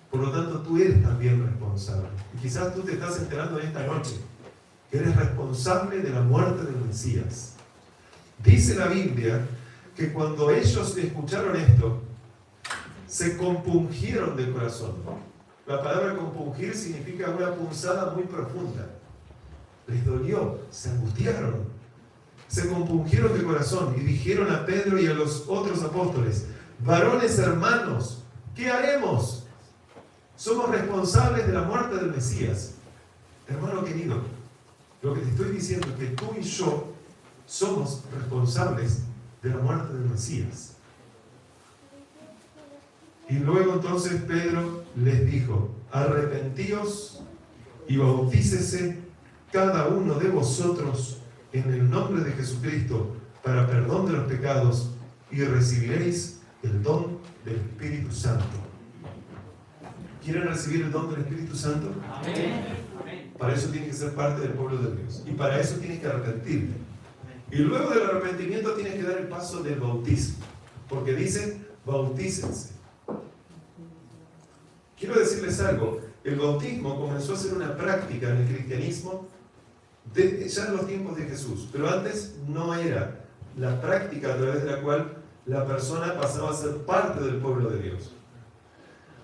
Por lo tanto, tú eres también responsable. Y quizás tú te estás enterando en esta noche que eres responsable de la muerte del Mesías. Dice la Biblia que cuando ellos escucharon esto, se compungieron de corazón. La palabra compungir significa una punzada muy profunda. Les dolió, se angustiaron, se compungieron de corazón y dijeron a Pedro y a los otros apóstoles, varones hermanos, ¿qué haremos? Somos responsables de la muerte del Mesías. Hermano querido, lo que te estoy diciendo es que tú y yo somos responsables de la muerte del Mesías. Y luego entonces Pedro les dijo, arrepentíos y bautícese cada uno de vosotros en el nombre de Jesucristo para perdón de los pecados y recibiréis el don del Espíritu Santo. ¿Quieren recibir el don del Espíritu Santo? Amén. Para eso tienes que ser parte del pueblo de Dios. Y para eso tienes que arrepentirte. Y luego del arrepentimiento tienes que dar el paso del bautismo. Porque dice, bautícense. Quiero decirles algo. El bautismo comenzó a ser una práctica en el cristianismo ya en los tiempos de Jesús. Pero antes no era la práctica a través de la cual la persona pasaba a ser parte del pueblo de Dios.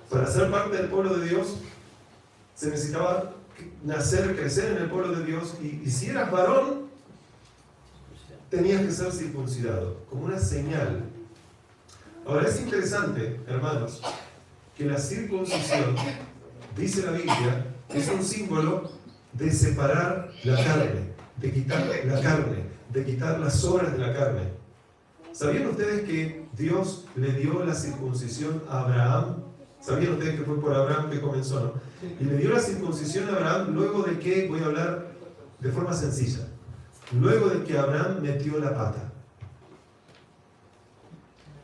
Para ser parte del pueblo de Dios se necesitaba nacer, crecer en el pueblo de Dios y si eras varón tenías que ser circuncidado como una señal. Ahora es interesante, hermanos, que la circuncisión, dice la Biblia, es un símbolo de separar la carne, de quitar la carne, de quitar las obras de la carne. ¿Sabían ustedes que Dios le dio la circuncisión a Abraham? ¿Sabían ustedes que fue por Abraham que comenzó, no? Y le dio la circuncisión a Abraham luego de que, voy a hablar de forma sencilla, luego de que Abraham metió la pata.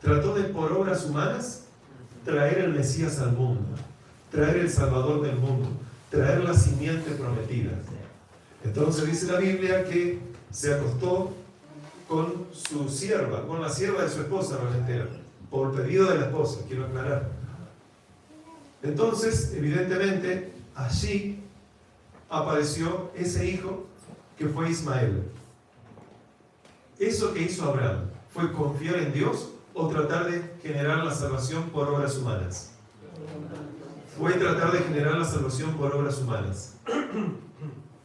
Trató de, por obras humanas, traer el Mesías al mundo, traer el Salvador del mundo, traer la simiente prometida. Entonces dice la Biblia que se acostó con su sierva, con la sierva de su esposa, realmente, por pedido de la esposa, quiero aclarar. Entonces, evidentemente, allí apareció ese hijo que fue Ismael. ¿Eso que hizo Abraham fue confiar en Dios o tratar de generar la salvación por obras humanas? Fue tratar de generar la salvación por obras humanas.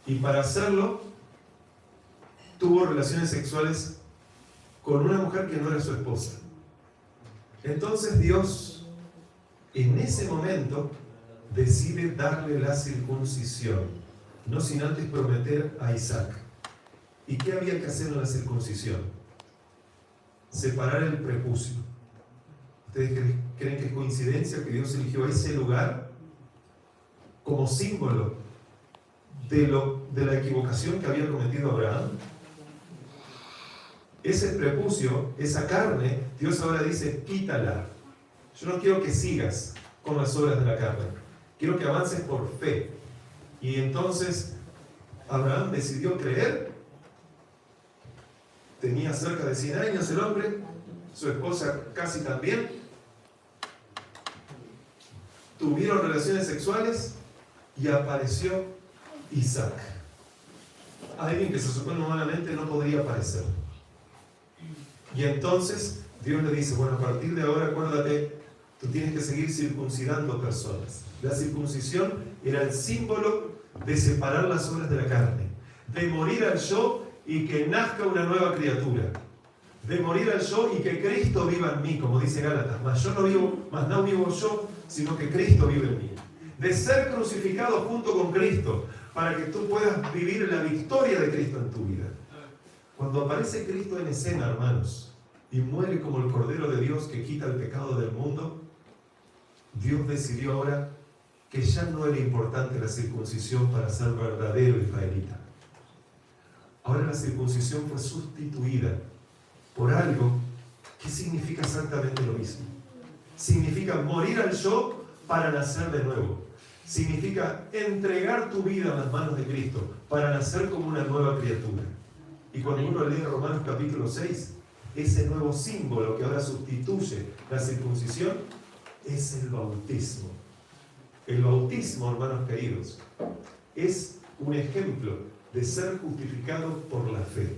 Y para hacerlo, tuvo relaciones sexuales con una mujer que no era su esposa. Entonces Dios, en ese momento, decide darle la circuncisión, no sin antes prometer a Isaac. ¿Y qué había que hacer en la circuncisión? Separar el prepucio. ¿Ustedes creen que es coincidencia que Dios eligió ese lugar como símbolo de la equivocación que había cometido Abraham. Ese prepucio, esa carne, Dios ahora dice, quítala. Yo no quiero que sigas con las obras de la carne. Quiero que avances por fe. Y entonces Abraham decidió creer. Tenía cerca de 100 años el hombre, su esposa casi también. Tuvieron relaciones sexuales y apareció Isaac. Alguien que se supone humanamente no podría aparecer. Y entonces Dios le dice, bueno, a partir de ahora acuérdate, tú tienes que seguir circuncidando personas. La circuncisión era el símbolo de separar las obras de la carne, de morir al yo y que nazca una nueva criatura, de morir al yo y que Cristo viva en mí, como dice Gálatas, mas no vivo yo, sino que Cristo vive en mí. De ser crucificado junto con Cristo, para que tú puedas vivir la victoria de Cristo en tu vida. Cuando aparece Cristo en escena, hermanos, y muere como el Cordero de Dios que quita el pecado del mundo, Dios decidió ahora que ya no era importante la circuncisión para ser verdadero israelita. Ahora la circuncisión fue sustituida por algo que significa exactamente lo mismo. Significa morir al yo para nacer de nuevo. Significa entregar tu vida en las manos de Cristo para nacer como una nueva criatura. Y cuando uno lee Romanos capítulo 6, ese nuevo símbolo que ahora sustituye la circuncisión es el bautismo. El bautismo, hermanos queridos, es un ejemplo de ser justificado por la fe.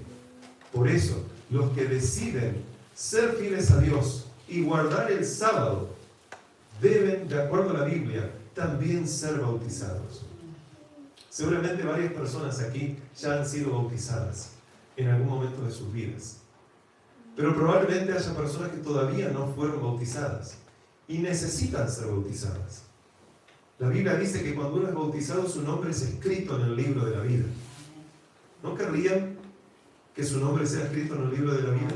Por eso, los que deciden ser fieles a Dios y guardar el sábado deben, de acuerdo a la Biblia, también ser bautizados. Seguramente varias personas aquí ya han sido bautizadas en algún momento de sus vidas. Pero probablemente haya personas que todavía no fueron bautizadas y necesitan ser bautizadas. La Biblia dice que cuando uno es bautizado, su nombre es escrito en el libro de la vida. ¿No querrían que su nombre sea escrito en el libro de la vida?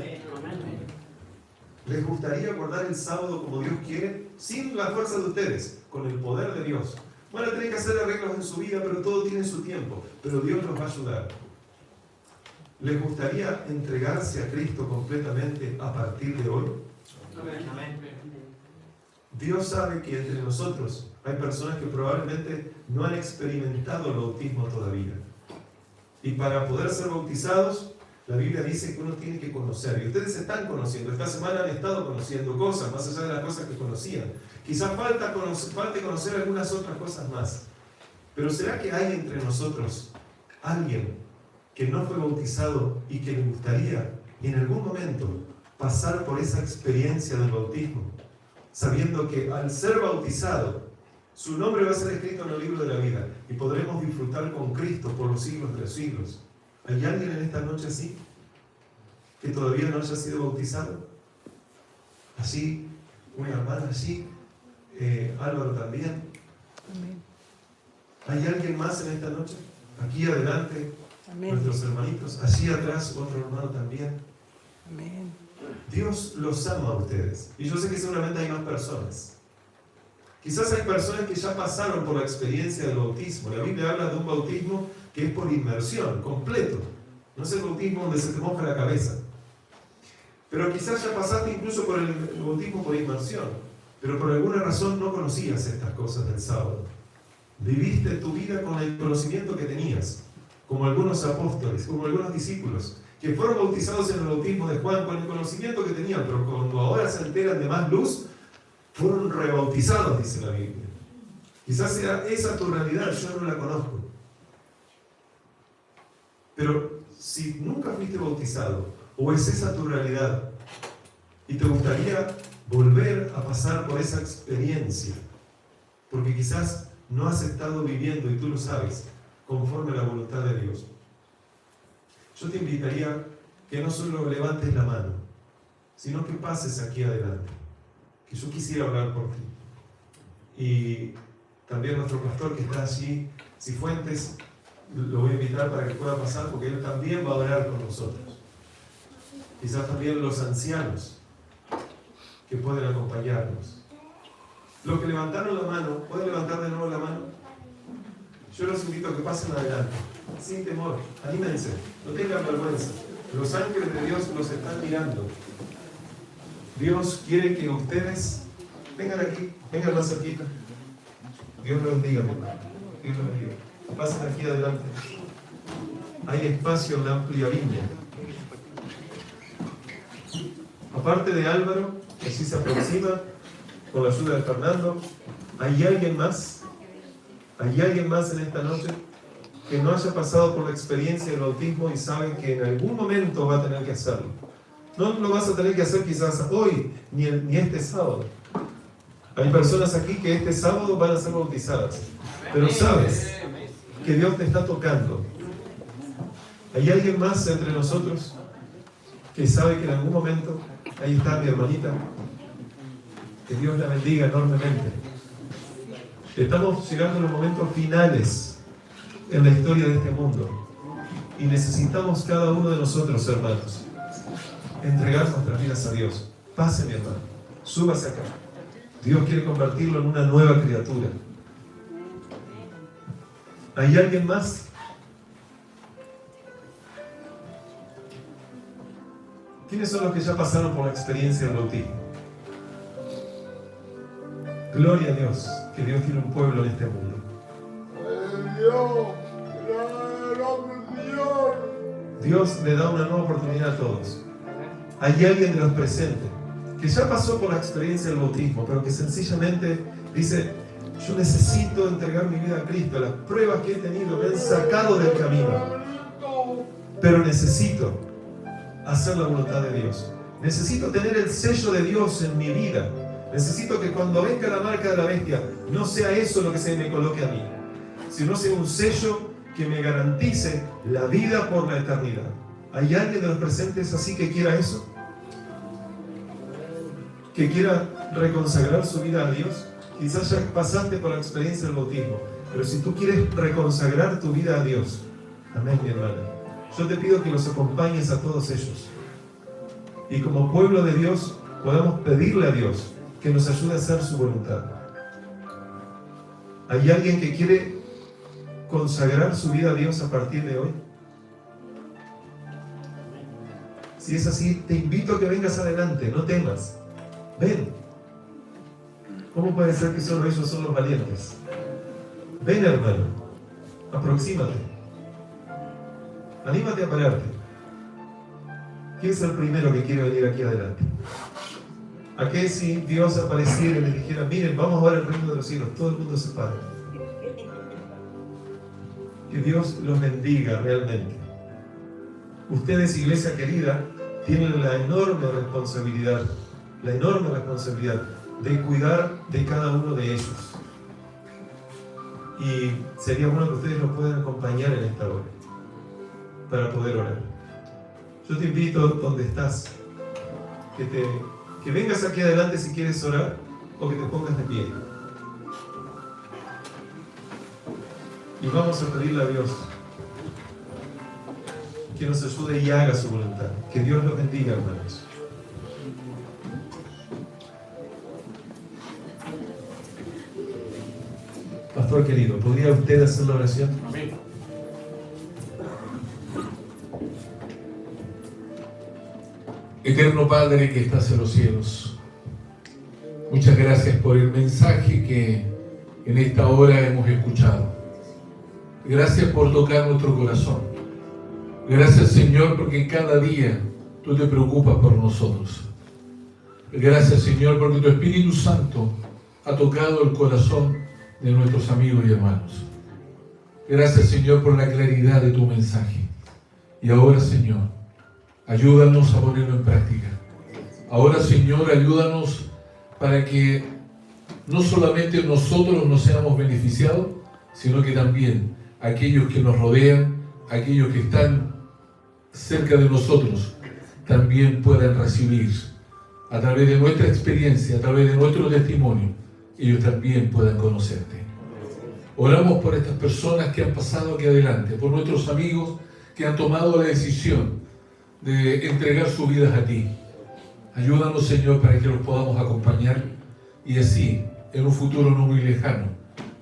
¿Les gustaría guardar el sábado como Dios quiere? Sin la fuerza de ustedes, con el poder de Dios. Bueno, tienen que hacer arreglos en su vida, pero todo tiene su tiempo. Pero Dios los va a ayudar. ¿Les gustaría entregarse a Cristo completamente a partir de hoy? Dios sabe que entre nosotros hay personas que probablemente no han experimentado el bautismo todavía. Y para poder ser bautizados, la Biblia dice que uno tiene que conocer. Y ustedes se están conociendo. Esta semana han estado conociendo cosas, más allá de las cosas que conocían. Quizás falte conocer algunas otras cosas más. Pero ¿será que hay entre nosotros alguien que no fue bautizado y que le gustaría en algún momento pasar por esa experiencia del bautismo, sabiendo que al ser bautizado, su nombre va a ser escrito en el libro de la vida y podremos disfrutar con Cristo por los siglos de los siglos? ¿Hay alguien en esta noche así? ¿Que todavía no haya sido bautizado? Así, una hermana así, Álvaro también. ¿Hay alguien más en esta noche? Aquí adelante, Amén. nuestros hermanitos, allí atrás otro hermano también. Amén. Dios los ama a ustedes. Y yo sé que seguramente hay más personas. Quizás hay personas que ya pasaron por la experiencia del bautismo. La Biblia habla de un bautismo que es por inmersión, completo. No es el bautismo donde se te moja la cabeza. Pero quizás ya pasaste incluso por el bautismo por inmersión. Pero por alguna razón no conocías estas cosas del sábado. Viviste tu vida con el conocimiento que tenías. Como algunos apóstoles, como algunos discípulos, que fueron bautizados en el bautismo de Juan con el conocimiento que tenían, pero cuando ahora se enteran de más luz, fueron rebautizados, dice la Biblia. Quizás sea esa tu realidad, yo no la conozco. Pero si nunca fuiste bautizado, o es esa tu realidad, y te gustaría volver a pasar por esa experiencia, porque quizás no has estado viviendo, y tú lo sabes, conforme a la voluntad de Dios, yo te invitaría que no solo levantes la mano, sino que pases aquí adelante, que yo quisiera orar por ti. Y también nuestro pastor que está allí, Cifuentes, lo voy a invitar para que pueda pasar, porque él también va a orar con nosotros. Quizás también los ancianos que pueden acompañarnos. Los que levantaron la mano, ¿pueden levantar de nuevo la mano? Yo los invito a que pasen adelante, sin temor, anímense, no tengan vergüenza. Los ángeles de Dios los están mirando. Dios quiere que ustedes vengan aquí, vengan más cerquita. Dios los bendiga, mi hermano. Dios los bendiga. Pasen aquí adelante. Hay espacio en la amplia viña. Aparte de Álvaro, que sí se aproxima, con la ayuda de Fernando, ¿hay alguien más? ¿Hay alguien más en esta noche que no haya pasado por la experiencia del bautismo y sabe que en algún momento va a tener que hacerlo? No lo vas a tener que hacer quizás hoy, ni este sábado. Hay personas aquí que este sábado van a ser bautizadas, pero sabes que Dios te está tocando. ¿Hay alguien más entre nosotros que sabe que en algún momento, ahí está mi hermanita, que Dios la bendiga enormemente? Estamos llegando a los momentos finales en la historia de este mundo y necesitamos cada uno de nosotros, hermanos, entregar nuestras vidas a Dios. Pase, mi hermano, súbase acá. Dios quiere convertirlo en una nueva criatura. ¿Hay alguien más? ¿Quiénes son los que ya pasaron por la experiencia del bautismo? Gloria a Dios, que Dios tiene un pueblo en este mundo. Dios le da una nueva oportunidad a todos. Hay alguien de los presentes que ya pasó por la experiencia del bautismo, pero que sencillamente dice: yo necesito entregar mi vida a Cristo. Las pruebas que he tenido me han sacado del camino, pero necesito hacer la voluntad de Dios. Necesito tener el sello de Dios en mi vida. Necesito que cuando venga la marca de la bestia, no sea eso lo que se me coloque a mí, sino sea un sello que me garantice la vida por la eternidad. ¿Hay alguien de los presentes así que quiera eso? ¿Que quiera reconsagrar su vida a Dios? Quizás ya pasaste por la experiencia del bautismo, pero si tú quieres reconsagrar tu vida a Dios, amén, mi hermana, yo te pido que los acompañes a todos ellos. Y como pueblo de Dios, podamos pedirle a Dios que nos ayude a hacer su voluntad. ¿Hay alguien que quiere consagrar su vida a Dios a partir de hoy? Si es así, te invito a que vengas adelante, no temas. Ven. ¿Cómo puede ser que solo ellos son los valientes? Ven, hermano, aproxímate. Anímate a pararte. ¿Quién es el primero que quiere venir aquí adelante? ¿A qué si Dios apareciera y les dijera: miren, vamos a ver el reino de los cielos? Todo el mundo se para. Que Dios los bendiga realmente. Ustedes, iglesia querida, tienen la enorme responsabilidad de cuidar de cada uno de ellos. Y sería bueno que ustedes nos puedan acompañar en esta hora para poder orar. Yo te invito, donde estás, que vengas aquí adelante si quieres orar, o que te pongas de pie. Y vamos a pedirle a Dios que nos ayude y haga su voluntad. Que Dios los bendiga, hermanos. Pastor querido, ¿podría usted hacer la oración? Amén. Eterno Padre que estás en los cielos, muchas gracias por el mensaje que en esta hora hemos escuchado. Gracias por tocar nuestro corazón. Gracias, Señor, porque cada día tú te preocupas por nosotros. Gracias, Señor, porque tu Espíritu Santo ha tocado el corazón de nuestros amigos y hermanos. Gracias, Señor, por la claridad de tu mensaje. Y ahora, Señor, ayúdanos a ponerlo en práctica. Ahora, Señor, ayúdanos para que no solamente nosotros nos seamos beneficiados, sino que también aquellos que nos rodean, aquellos que están cerca de nosotros, también puedan recibir a través de nuestra experiencia, a través de nuestro testimonio, ellos también puedan conocerte. Oramos por estas personas que han pasado aquí adelante, por nuestros amigos que han tomado la decisión de entregar sus vidas a ti. Ayúdanos, Señor, para que los podamos acompañar y así, en un futuro no muy lejano,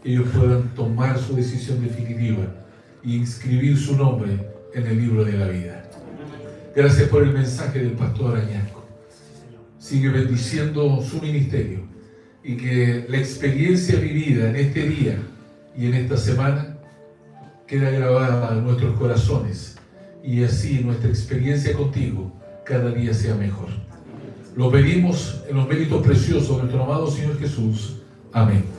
ellos puedan tomar su decisión definitiva y inscribir su nombre en el libro de la vida. Gracias por el mensaje del pastor Añasco. Sigue bendiciendo su ministerio y que la experiencia vivida en este día y en esta semana quede grabada en nuestros corazones y así nuestra experiencia contigo cada día sea mejor. Lo pedimos en los méritos preciosos de nuestro amado Señor Jesús. Amén.